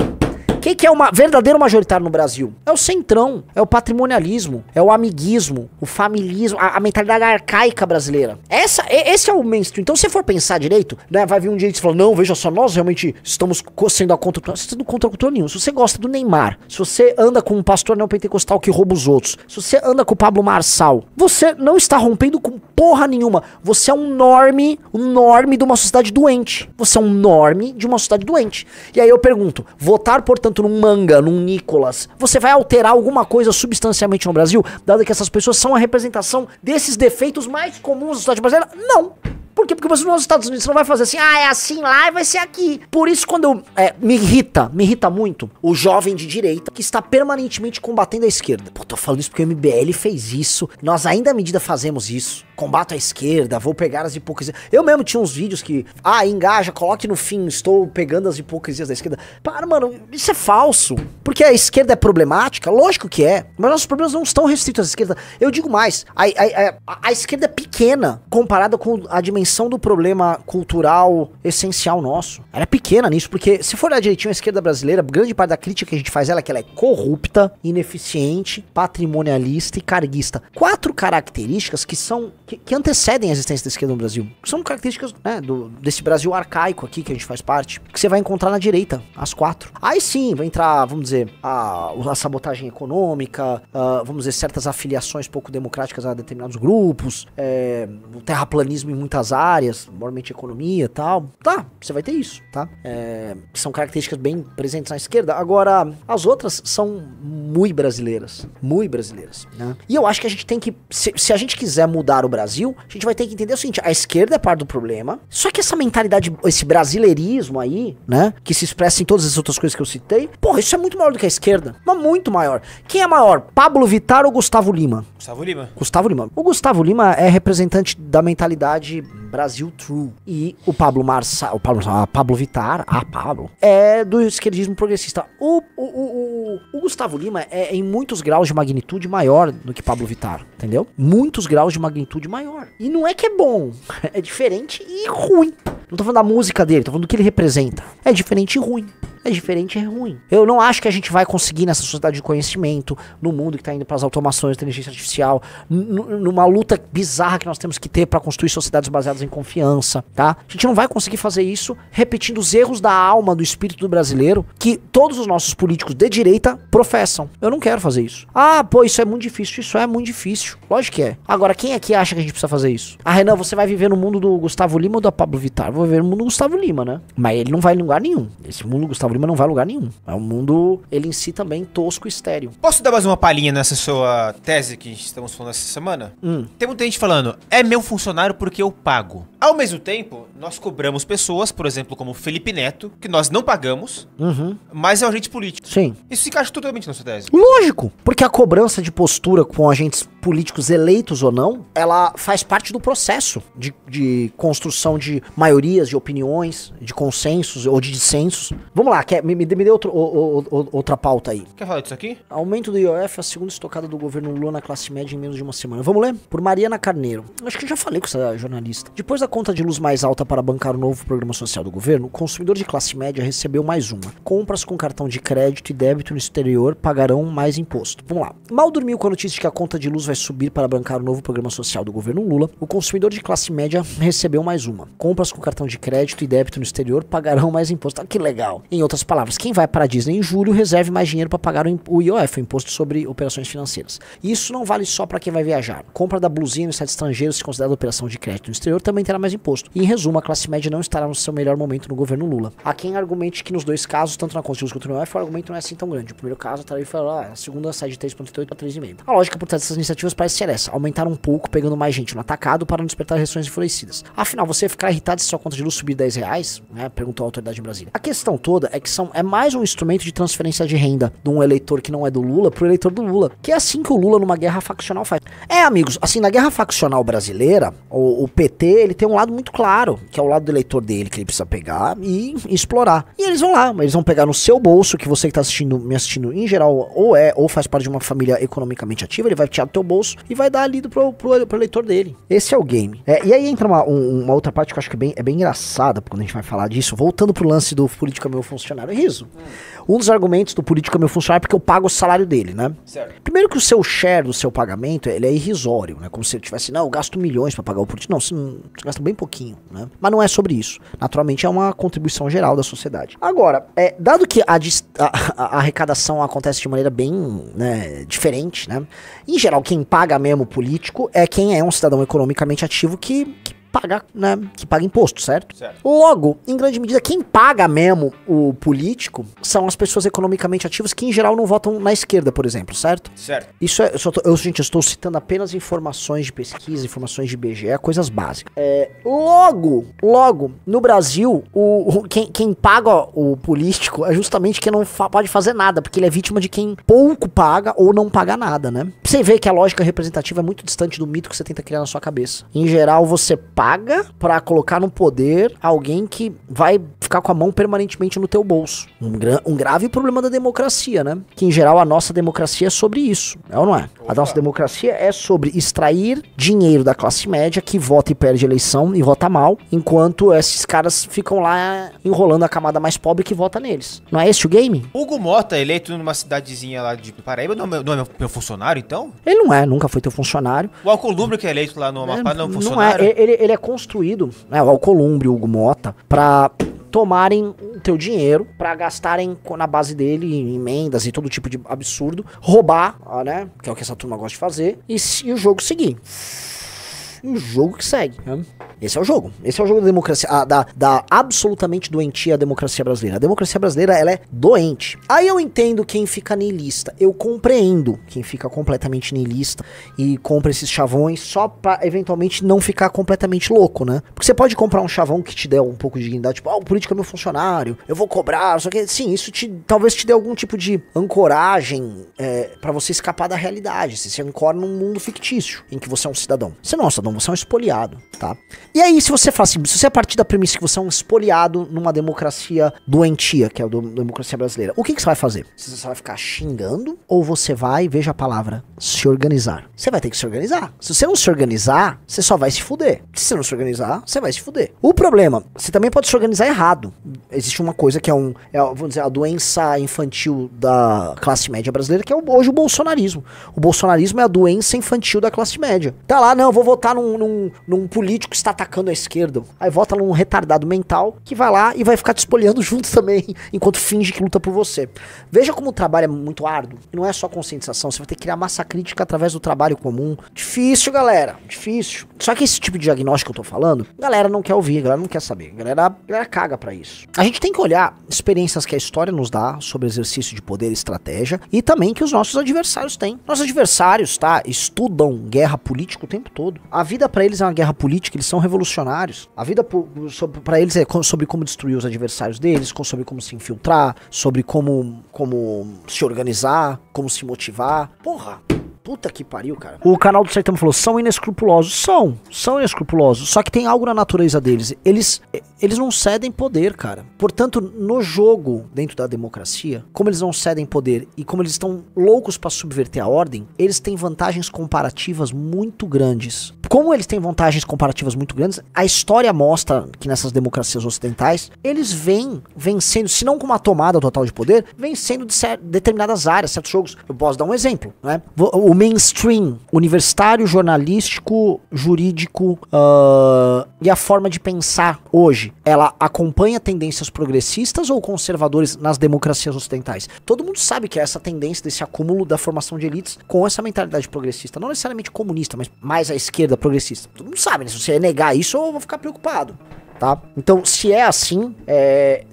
O que é um verdadeiro majoritário no Brasil? É o centrão, é o patrimonialismo, é o amiguismo, o familismo, a mentalidade arcaica brasileira. Esse é o mainstream. Então, se você for pensar direito, né, vai vir um dia e falar, não, veja só, nós realmente estamos sendo a contra-cultura. Você está sendo contra-cultura nenhuma. Se você gosta do Neymar, se você anda com um pastor neopentecostal que rouba os outros, se você anda com o Pablo Marçal, você não está rompendo com porra nenhuma. Você é um norme de uma sociedade doente. Você é um norme de uma sociedade doente. E aí eu pergunto, votar, portanto, num Manga, num Nicolas, você vai alterar alguma coisa substancialmente no Brasil, dado que essas pessoas são a representação desses defeitos mais comuns da sociedade brasileira? Não. Por quê? Porque você nos Estados Unidos você não vai fazer assim, é assim lá e vai ser aqui. Por isso quando me irrita muito o jovem de direita que está permanentemente combatendo a esquerda. Pô, tô falando isso porque o MBL fez isso, nós ainda à medida fazemos isso. Combato a esquerda, vou pegar as hipocrisias. Eu mesmo tinha uns vídeos que, engaja, coloque no fim, estou pegando as hipocrisias da esquerda. Para, mano, isso é falso. Porque a esquerda é problemática? Lógico que é. Mas nossos problemas não estão restritos à esquerda. Eu digo mais, a esquerda é pequena comparada com a dimensão do problema cultural essencial nosso. Ela é pequena nisso, porque se for olhar direitinho a esquerda brasileira, grande parte da crítica que a gente faz é que ela é corrupta, ineficiente, patrimonialista e carguista. 4 características que antecedem a existência da esquerda no Brasil. São características, né, desse Brasil arcaico aqui que a gente faz parte, que você vai encontrar na direita, as 4. Aí sim, vai entrar, vamos dizer, a sabotagem econômica, vamos dizer, certas afiliações pouco democráticas a determinados grupos, o terraplanismo em muitas áreas, normalmente economia e tal. Tá, você vai ter isso, tá? São características bem presentes na esquerda. Agora, as outras são muito brasileiras, né? E eu acho que a gente tem que, se a gente quiser mudar o Brasil, a gente vai ter que entender o seguinte, a esquerda é parte do problema, só que essa mentalidade, esse brasileirismo aí, né, que se expressa em todas as outras coisas que eu citei, porra, isso é muito maior do que a esquerda, mas muito maior. Quem é maior, Pablo Vittar ou Gustavo Lima? Gustavo Lima. O Gustavo Lima é representante da mentalidade Brasil True. E o Pablo Vittar, Pablo, é do esquerdismo progressista. O Gustavo Lima é em muitos graus de magnitude maior do que Pablo Vittar, entendeu? Muitos graus de magnitude maior. E não é que é bom, é diferente e ruim. Não tô falando da música dele, tô falando do que ele representa. É diferente e ruim. É diferente e ruim. Eu não acho que a gente vai conseguir nessa sociedade de conhecimento, no mundo que tá indo pras automações, inteligência artificial, numa luta bizarra que nós temos que ter pra construir sociedades baseadas em confiança, tá? A gente não vai conseguir fazer isso repetindo os erros da alma, do espírito do brasileiro, que todos os nossos políticos de direita professam. Eu não quero fazer isso. Ah, pô, isso é muito difícil. Isso é muito difícil. Lógico que é. Agora, quem aqui acha que a gente precisa fazer isso? Ah, Renan, você vai viver no mundo do Gustavo Lima ou do Pablo Vittar? Vou viver no mundo do Gustavo Lima, né? Mas ele não vai em lugar nenhum. Esse mundo do Gustavo Lima não vai a lugar nenhum. É um mundo, ele em si também, tosco e estéril. Posso dar mais uma palhinha nessa sua tese que estamos falando essa semana? Tem muita gente falando, é meu funcionário porque eu pago. Ao mesmo tempo, nós cobramos pessoas, por exemplo, como Felipe Neto, que nós não pagamos, mas é um agente político. Sim. Isso se encaixa totalmente na sua tese. Lógico, porque a cobrança de postura com agentes políticos eleitos ou não, ela faz parte do processo de construção de maiorias, de opiniões, de consensos ou de dissensos. Vamos lá, me dê outra pauta aí. Quer falar disso aqui? Aumento do IOF, a segunda estocada do governo Lula na classe média em menos de uma semana. Vamos ler? Por Mariana Carneiro. Acho que eu já falei com essa jornalista. Depois da conta de luz mais alta para bancar o novo programa social do governo, o consumidor de classe média recebeu mais uma. Compras com cartão de crédito e débito no exterior pagarão mais imposto. Vamos lá. Mal dormiu com a notícia de que a conta de luz vai subir para bancar o novo programa social do governo Lula, o consumidor de classe média recebeu mais uma. Compras com cartão de crédito e débito no exterior pagarão mais imposto. Ah, que legal. Em outras palavras, quem vai para a Disney em julho reserve mais dinheiro para pagar o IOF, o Imposto sobre Operações Financeiras. E isso não vale só para quem vai viajar. Compra da blusinha no site estrangeiro, se considerada operação de crédito no exterior, também terá mais imposto. E, em resumo, a classe média não estará no seu melhor momento no governo Lula. Há quem argumente que nos dois casos, tanto na conta de luz quanto no IOF, o argumento não é assim tão grande. O primeiro caso, a tarifa fala, a segunda sai de 3,38 para 3,5. A lógica por trás dessas iniciativas parece ser essa: aumentar um pouco, pegando mais gente no atacado para não despertar reações enfurecidas. Afinal, você ficar irritado se sua conta de luz subir R$10, né? Perguntou a autoridade em Brasília. A questão toda é que é mais um instrumento de transferência de renda de um eleitor que não é do Lula pro eleitor do Lula. Que é assim que o Lula numa guerra faccional faz. É, amigos, assim, na guerra faccional brasileira, o PT, ele tem um lado muito claro, que é o lado do eleitor dele, que ele precisa pegar e explorar. E eles vão lá, eles vão pegar no seu bolso, que você que tá me assistindo em geral, ou faz parte de uma família economicamente ativa, ele vai tirar do teu bolso e vai dar ali pro eleitor dele. Esse é o game. E aí entra uma outra parte que eu acho que é bem engraçada quando a gente vai falar disso, voltando pro lance do político é meu funcionário. É riso. Um dos argumentos do político é meu funcionário é porque eu pago o salário dele, né? Certo. Primeiro que o seu share do seu pagamento, ele é irrisório, né? Como se ele tivesse, não, eu gasto milhões pra pagar o político. Não, você gasta bem pouquinho, né? Mas não é sobre isso. Naturalmente é uma contribuição geral da sociedade. Agora, dado que a arrecadação acontece de maneira bem, né, diferente, né? Em geral, quem paga mesmo o político é quem é um cidadão economicamente ativo que paga, né, que paga imposto, certo? Logo, em grande medida, quem paga mesmo o político são as pessoas economicamente ativas que, em geral, não votam na esquerda, por exemplo, certo? Certo. Isso gente, eu estou citando apenas informações de pesquisa, informações de IBGE, coisas básicas. Logo, no Brasil, quem paga o político é justamente quem não pode fazer nada, porque ele é vítima de quem pouco paga ou não paga nada, né? Você vê que a lógica representativa é muito distante do mito que você tenta criar na sua cabeça. Em geral, você paga pra colocar no poder alguém que vai ficar com a mão permanentemente no teu bolso. Um grave problema da democracia, né? Que em geral a nossa democracia é sobre isso, é ou não é? A nossa democracia é sobre extrair dinheiro da classe média que vota e perde eleição e vota mal, enquanto esses caras ficam lá enrolando a camada mais pobre que vota neles. Não é esse o game? Hugo Mota, eleito numa cidadezinha lá de Paraíba, não é meu funcionário, então? Ele não é, nunca foi teu funcionário. O Alcolumbre, que é eleito lá no Amapá, não é um funcionário? Não é, ele é construído, né, o Alcolumbre, o Hugo Mota, pra tomarem o teu dinheiro, pra gastarem na base dele em emendas e todo tipo de absurdo, roubar, né, que é o que essa turma gosta de fazer, e o jogo seguir. O jogo que segue, né? Esse é o jogo. Esse é o jogo da democracia, da absolutamente doentia democracia brasileira. A democracia brasileira, ela é doente. Aí eu entendo quem fica niilista. Eu compreendo quem fica completamente niilista e compra esses chavões só pra eventualmente não ficar completamente louco, né? Porque você pode comprar um chavão que te dê um pouco de dignidade, tipo, o político é meu funcionário, eu vou cobrar, só que, sim, isso talvez te dê algum tipo de ancoragem pra você escapar da realidade. Você se ancora num mundo fictício, em que você é um cidadão. Você não é um cidadão não, você é um espoliado, tá? E aí, se você fala assim, se você partir da premissa que você é um espoliado numa democracia doentia, que é a democracia brasileira, o que você vai fazer? Você vai ficar xingando ou você vai, veja a palavra, se organizar? Você vai ter que se organizar. Se você não se organizar, você só vai se fuder. Se você não se organizar, você vai se fuder. O problema, você também pode se organizar errado. Existe uma coisa que vamos dizer, a doença infantil da classe média brasileira, que é hoje o bolsonarismo. O bolsonarismo é a doença infantil da classe média. Tá lá, não, eu vou votar num político que está atacando a esquerda. Aí vota num retardado mental que vai lá e vai ficar te espoliando junto também, enquanto finge que luta por você. Veja como o trabalho é muito árduo. E não é só conscientização, você vai ter que criar massa crítica através do trabalho comum. Difícil, galera. Difícil. Só que esse tipo de diagnóstico que eu tô falando, a galera não quer ouvir, a galera não quer saber. A galera caga pra isso. A gente tem que olhar experiências que a história nos dá sobre exercício de poder e estratégia e também que os nossos adversários têm. Nossos adversários, tá, estudam guerra política o tempo todo. A vida pra eles é uma guerra política, eles são revolucionários. A vida pra eles é sobre como destruir os adversários deles, sobre como se infiltrar, sobre como se organizar, como se motivar. Porra! Puta que pariu, cara. O canal do Sertão falou, são inescrupulosos. São inescrupulosos. Só que tem algo na natureza deles. Eles não cedem poder, cara. Portanto, no jogo, dentro da democracia, como eles não cedem poder e como eles estão loucos pra subverter a ordem, eles têm vantagens comparativas muito grandes. Como eles têm vantagens comparativas muito grandes, a história mostra que nessas democracias ocidentais, eles vêm vencendo, se não com uma tomada total de poder, vencendo de determinadas áreas, certos jogos. Eu posso dar um exemplo, né? O mainstream universitário, jornalístico, jurídico e a forma de pensar hoje, ela acompanha tendências progressistas ou conservadores nas democracias ocidentais? Todo mundo sabe que é essa tendência desse acúmulo da formação de elites com essa mentalidade progressista, não necessariamente comunista, mas mais à esquerda progressista. Todo mundo sabe, né? Se você negar isso, eu vou ficar preocupado. Tá? Então, se é assim,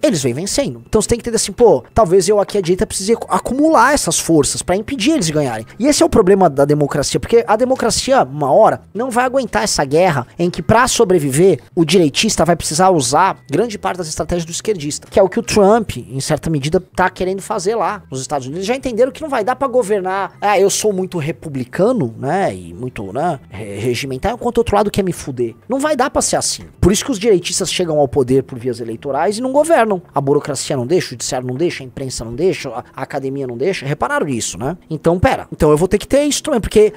eles vêm vencendo. Então você tem que entender assim, pô, talvez eu aqui à direita precise acumular essas forças pra impedir eles de ganharem. E esse é o problema da democracia, porque a democracia, uma hora, não vai aguentar essa guerra em que pra sobreviver, o direitista vai precisar usar grande parte das estratégias do esquerdista, que é o que o Trump, em certa medida, tá querendo fazer lá nos Estados Unidos. Eles já entenderam que não vai dar pra governar, eu sou muito republicano, né, e muito, né, regimentar, enquanto o outro lado quer me fuder. Não vai dar pra ser assim. Por isso que os direitistas chegam ao poder por vias eleitorais e não governam. A burocracia não deixa, o judiciário não deixa, a imprensa não deixa, a academia não deixa. Repararam isso, né? Então, então eu vou ter que ter isso também, porque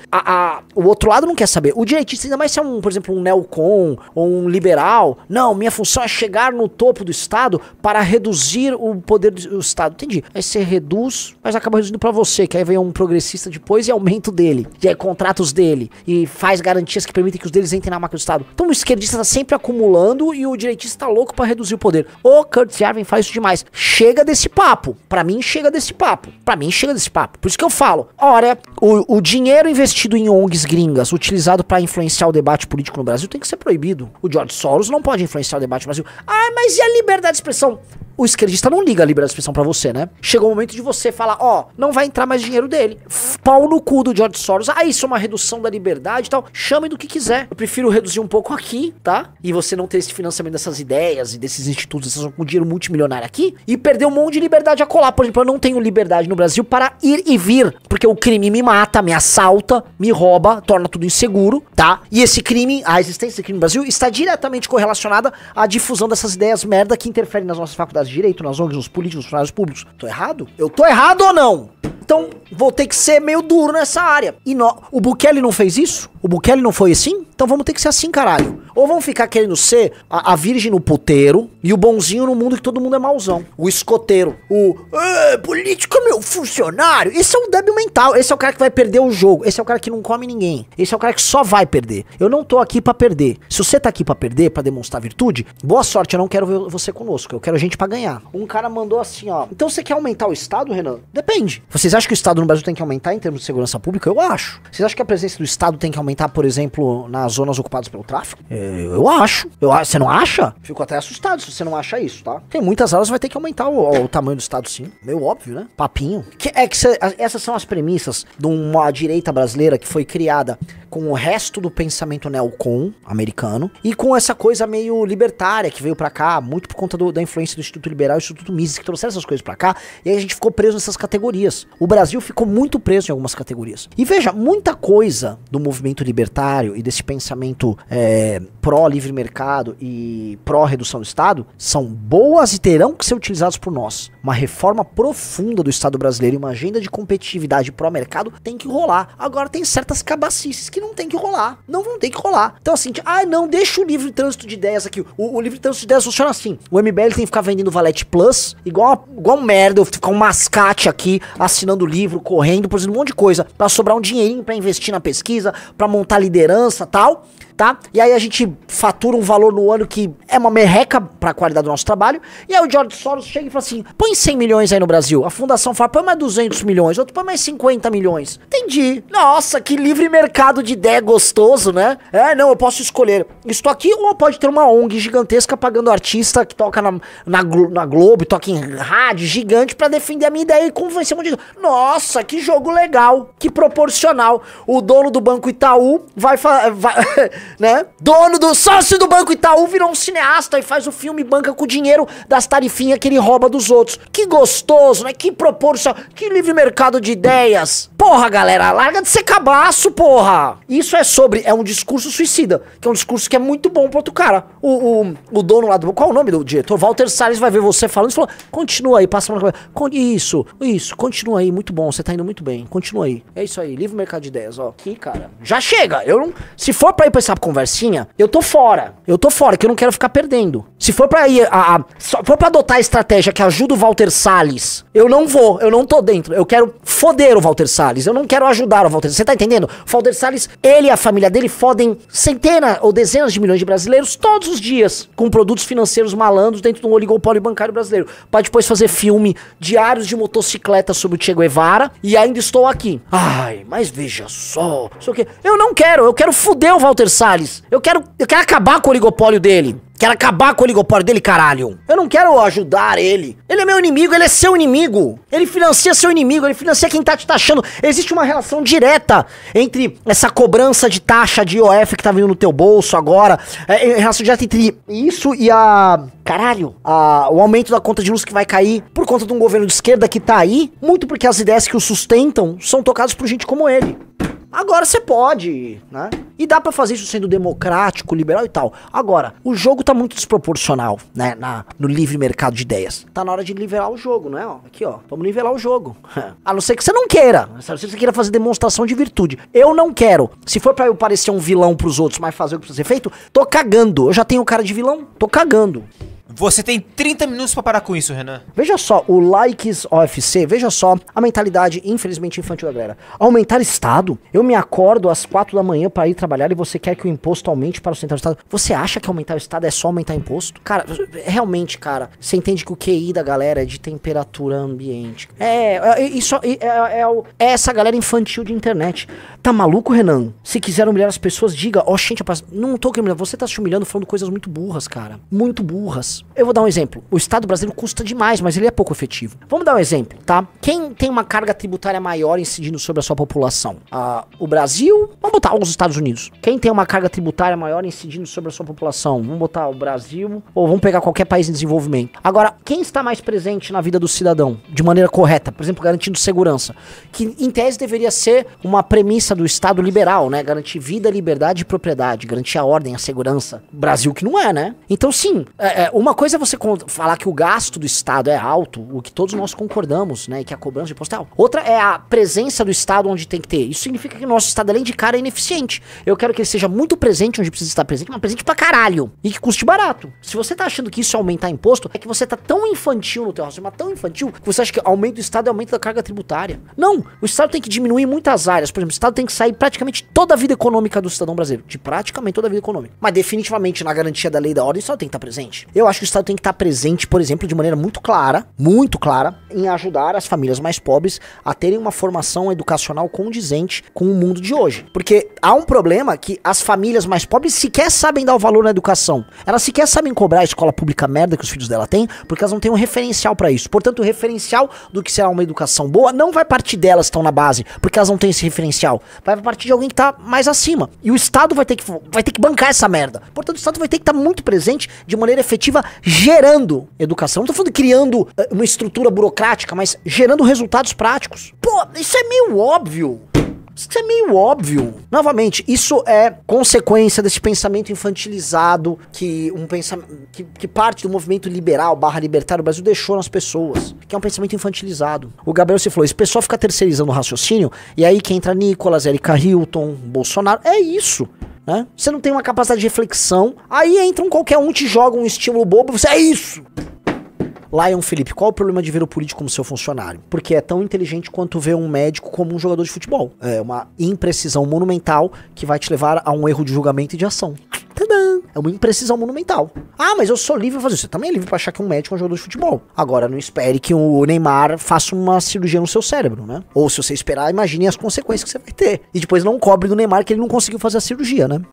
o outro lado não quer saber. O direitista, ainda mais se é por exemplo, um neocon ou um liberal, não, minha função é chegar no topo do Estado para reduzir o poder do Estado. Entendi. Aí você reduz, mas acaba reduzindo pra você, que aí vem um progressista depois e aumenta o dele, e aí contrata os dele, e faz garantias que permitem que os deles entrem na máquina do Estado. Então o esquerdista tá sempre acumulando e o direitista tá louco pra reduzir o poder. O Curtis Yarvin faz isso demais. Chega desse papo. Pra mim, chega desse papo. Por isso que eu falo, olha, o dinheiro investido em ONGs gringas, utilizado pra influenciar o debate político no Brasil, tem que ser proibido. O George Soros não pode influenciar o debate no Brasil. Ah, mas e a liberdade de expressão? O esquerdista não liga a liberdade de expressão pra você, né? Chegou o momento de você falar, não vai entrar mais dinheiro dele. Pau no cu do George Soros. Isso é uma redução da liberdade e tal. Chamem do que quiser. Eu prefiro reduzir um pouco aqui, tá? E você não ter esse financiamento dessas ideias e desses institutos, com dinheiro multimilionário aqui, e perder um monte de liberdade a colar. Por exemplo, eu não tenho liberdade no Brasil para ir e vir, porque o crime me mata, me assalta, me rouba, torna tudo inseguro, tá? E esse crime, a existência desse crime no Brasil está diretamente correlacionada à difusão dessas ideias merda que interferem nas nossas faculdades de direito, nas ONGs, nos políticos, nos funcionários públicos. Tô errado? Eu tô errado ou não? Então, vou ter que ser meio duro nessa área. E o Bukele não fez isso? O Bukele não foi assim? Então vamos ter que ser assim, caralho. Ou vamos ficar querendo ser a virgem no puteiro e o bonzinho no mundo que todo mundo é mauzão. O escoteiro. Político é meu funcionário. Esse é um débil mental. Esse é o cara que vai perder o jogo. Esse é o cara que não come ninguém. Esse é o cara que só vai perder. Eu não tô aqui pra perder. Se você tá aqui pra perder, pra demonstrar virtude, boa sorte, eu não quero ver você conosco. Eu quero gente pra ganhar. Um cara mandou assim, então você quer aumentar o Estado, Renan? Depende. Vocês acham que o Estado no Brasil tem que aumentar em termos de segurança pública? Eu acho. Vocês acham que a presença do Estado tem que aumentar, por exemplo, nas zonas ocupadas pelo tráfico? Eu acho. Você não acha? Fico até assustado se você não acha isso, tá? Tem muitas áreas, vai ter que aumentar o tamanho do Estado, sim. Meio óbvio, né? Papinho. Essas são as premissas de uma direita brasileira que foi criada com o resto do pensamento neocon americano e com essa coisa meio libertária que veio pra cá, muito por conta da influência do Instituto Liberal e do Instituto Mises, que trouxeram essas coisas pra cá, e aí a gente ficou preso nessas categorias. O Brasil ficou muito preso em algumas categorias. E veja, muita coisa do movimento libertário e desse pensamento pensamento pró-livre mercado e pró-redução do Estado, são boas e terão que ser utilizadas por nós. Uma reforma profunda do Estado brasileiro e uma agenda de competitividade pró-mercado tem que rolar. Agora tem certas cabacices que não tem que rolar. Não vão ter que rolar. Então assim, não, deixa o livre trânsito de ideias aqui. O livre trânsito de ideias funciona assim. O MBL tem que ficar vendendo Valete Plus, igual um merda, eu ficar um mascate aqui, assinando livro, correndo, produzindo um monte de coisa, pra sobrar um dinheirinho pra investir na pesquisa, pra montar liderança e tal. Tá? E aí a gente fatura um valor no ano que é uma merreca pra qualidade do nosso trabalho. E aí o George Soros chega e fala assim, põe 100 milhões aí no Brasil. A fundação fala, põe mais 200 milhões. Outro põe mais 50 milhões. Entendi. Nossa, que livre mercado de ideia gostoso, né? Não, eu posso escolher. Estou aqui ou pode ter uma ONG gigantesca pagando artista que toca na Globo, toca em rádio gigante pra defender a minha ideia e convencer um monte de... Nossa, que jogo legal. Que proporcional. O dono do Banco Itaú vai né? Sócio do Banco Itaú virou um cineasta e faz o filme banca com o dinheiro das tarifinhas que ele rouba dos outros. Que gostoso, né? Que proporcional. Que livre mercado de ideias. Porra, galera, larga de ser cabaço, porra. Isso é um discurso suicida, que é um discurso que é muito bom pro outro cara. O dono lá do... Qual é o nome do diretor? Walter Salles vai ver você falando e falou, continua aí, passa uma... Isso, continua aí, muito bom, você tá indo muito bem, continua aí. É isso aí, livre mercado de ideias, ó. Aqui, cara, já chega, eu não... Se for pra ir pra essa conversinha, eu tô fora, que eu não quero ficar perdendo. Se for pra ir, for pra adotar a estratégia que ajuda o Walter Salles, eu não tô dentro, eu quero foder o Walter Salles, eu não quero ajudar o Walter Salles, você tá entendendo? O Walter Salles, ele e a família dele fodem centenas ou dezenas de milhões de brasileiros todos os dias, com produtos financeiros malandros dentro de um oligopólio bancário brasileiro, pra depois fazer filme diários de motocicleta sobre o Che Guevara, e ainda estou aqui. Ai, mas veja só, eu quero foder o Walter Salles, eu quero acabar com o oligopólio dele. Quero acabar com o oligopólio dele, caralho. Eu não quero ajudar ele. Ele é meu inimigo, ele é seu inimigo. Ele financia seu inimigo, ele financia quem tá te taxando. Existe uma relação direta entre essa cobrança de taxa de IOF que tá vindo no teu bolso agora. Relação direta entre isso e o aumento da conta de luz que vai cair por conta de um governo de esquerda que tá aí. Muito porque as ideias que o sustentam são tocadas por gente como ele. Agora você pode, né? E dá pra fazer isso sendo democrático, liberal e tal. Agora, o jogo tá muito desproporcional, né? No livre mercado de ideias. Tá na hora de nivelar o jogo, né? Aqui, ó. Vamos nivelar o jogo. A não ser que você não queira. A não ser que você queira fazer demonstração de virtude. Eu não quero. Se for pra eu parecer um vilão pros outros, mas fazer o que precisa ser feito, tô cagando. Eu já tenho cara de vilão, tô cagando. Você tem 30 minutos pra parar com isso, Renan. Veja só, o Likes OFC, veja só a mentalidade, infelizmente, infantil da galera. Aumentar Estado? Eu me acordo às 4 da manhã pra ir trabalhar e você quer que o imposto aumente para sustentar o Estado? Você acha que aumentar o Estado é só aumentar imposto? Cara, realmente, cara, você entende que o QI da galera é de temperatura ambiente. É essa galera infantil de internet. Tá maluco, Renan? Se quiser humilhar as pessoas, diga, gente, rapaz, não tô querendo, você tá se humilhando falando coisas muito burras, cara. Muito burras. Eu vou dar um exemplo. O Estado brasileiro custa demais, mas ele é pouco efetivo. Vamos dar um exemplo, tá? Quem tem uma carga tributária maior incidindo sobre a sua população? O Brasil? Vamos botar os Estados Unidos. Quem tem uma carga tributária maior incidindo sobre a sua população? Vamos botar o Brasil ou vamos pegar qualquer país em desenvolvimento. Agora, quem está mais presente na vida do cidadão de maneira correta? Por exemplo, garantindo segurança. Que, em tese, deveria ser uma premissa do Estado liberal, né? Garantir vida, liberdade e propriedade. Garantir a ordem, a segurança. Brasil que não é, né? Então, sim, uma coisa é você falar que o gasto do Estado é alto, o que todos nós concordamos, né? E que a cobrança de imposto é alta. Outra é a presença do Estado onde tem que ter. Isso significa que o nosso Estado, além de cara, é ineficiente. Eu quero que ele seja muito presente onde precisa estar presente, mas presente pra caralho. E que custe barato. Se você tá achando que isso é aumentar imposto, é que você tá tão infantil no teu raciocínio, mas tão infantil, que você acha que aumento do Estado é aumento da carga tributária. Não! O Estado tem que diminuir muitas áreas. Por exemplo, o Estado tem que sair praticamente toda a vida econômica do cidadão brasileiro. De praticamente toda a vida econômica. Mas definitivamente na garantia da lei e da ordem, o Estado tem que estar presente. Eu acho que o Estado tem que estar presente, por exemplo, de maneira muito clara, em ajudar as famílias mais pobres a terem uma formação educacional condizente com o mundo de hoje. Porque há um problema que as famílias mais pobres sequer sabem dar o valor na educação. Elas sequer sabem cobrar a escola pública merda que os filhos dela têm, porque elas não têm um referencial pra isso. Portanto, o referencial do que será uma educação boa não vai partir delas que estão na base, porque elas não têm esse referencial. Vai partir de alguém que tá mais acima. E o Estado vai ter que bancar essa merda. Portanto, o Estado vai ter que estar muito presente de maneira efetiva, gerando educação. Não tô falando de criando uma estrutura burocrática, mas gerando resultados práticos. Pô, isso é meio óbvio. Isso é meio óbvio. Novamente, isso é consequência desse pensamento infantilizado que que parte do movimento liberal / libertário do Brasil deixou nas pessoas. Que é um pensamento infantilizado. O Gabriel se falou, esse pessoal fica terceirizando o raciocínio, e aí que entra Nicolas, Erika Hilton, Bolsonaro. É isso. Né? Você não tem uma capacidade de reflexão, aí entra qualquer um, te joga um estímulo bobo, você é isso! Lion Felipe, qual o problema de ver o político como seu funcionário? Porque é tão inteligente quanto ver um médico como um jogador de futebol. É uma imprecisão monumental que vai te levar a um erro de julgamento e de ação. Tadã! É uma imprecisão monumental. Ah, mas eu sou livre pra fazer isso. Você também é livre pra achar que um médico é um jogador de futebol. Agora, não espere que o Neymar faça uma cirurgia no seu cérebro, né? Ou se você esperar, imagine as consequências que você vai ter. E depois não cobre do Neymar que ele não conseguiu fazer a cirurgia, né?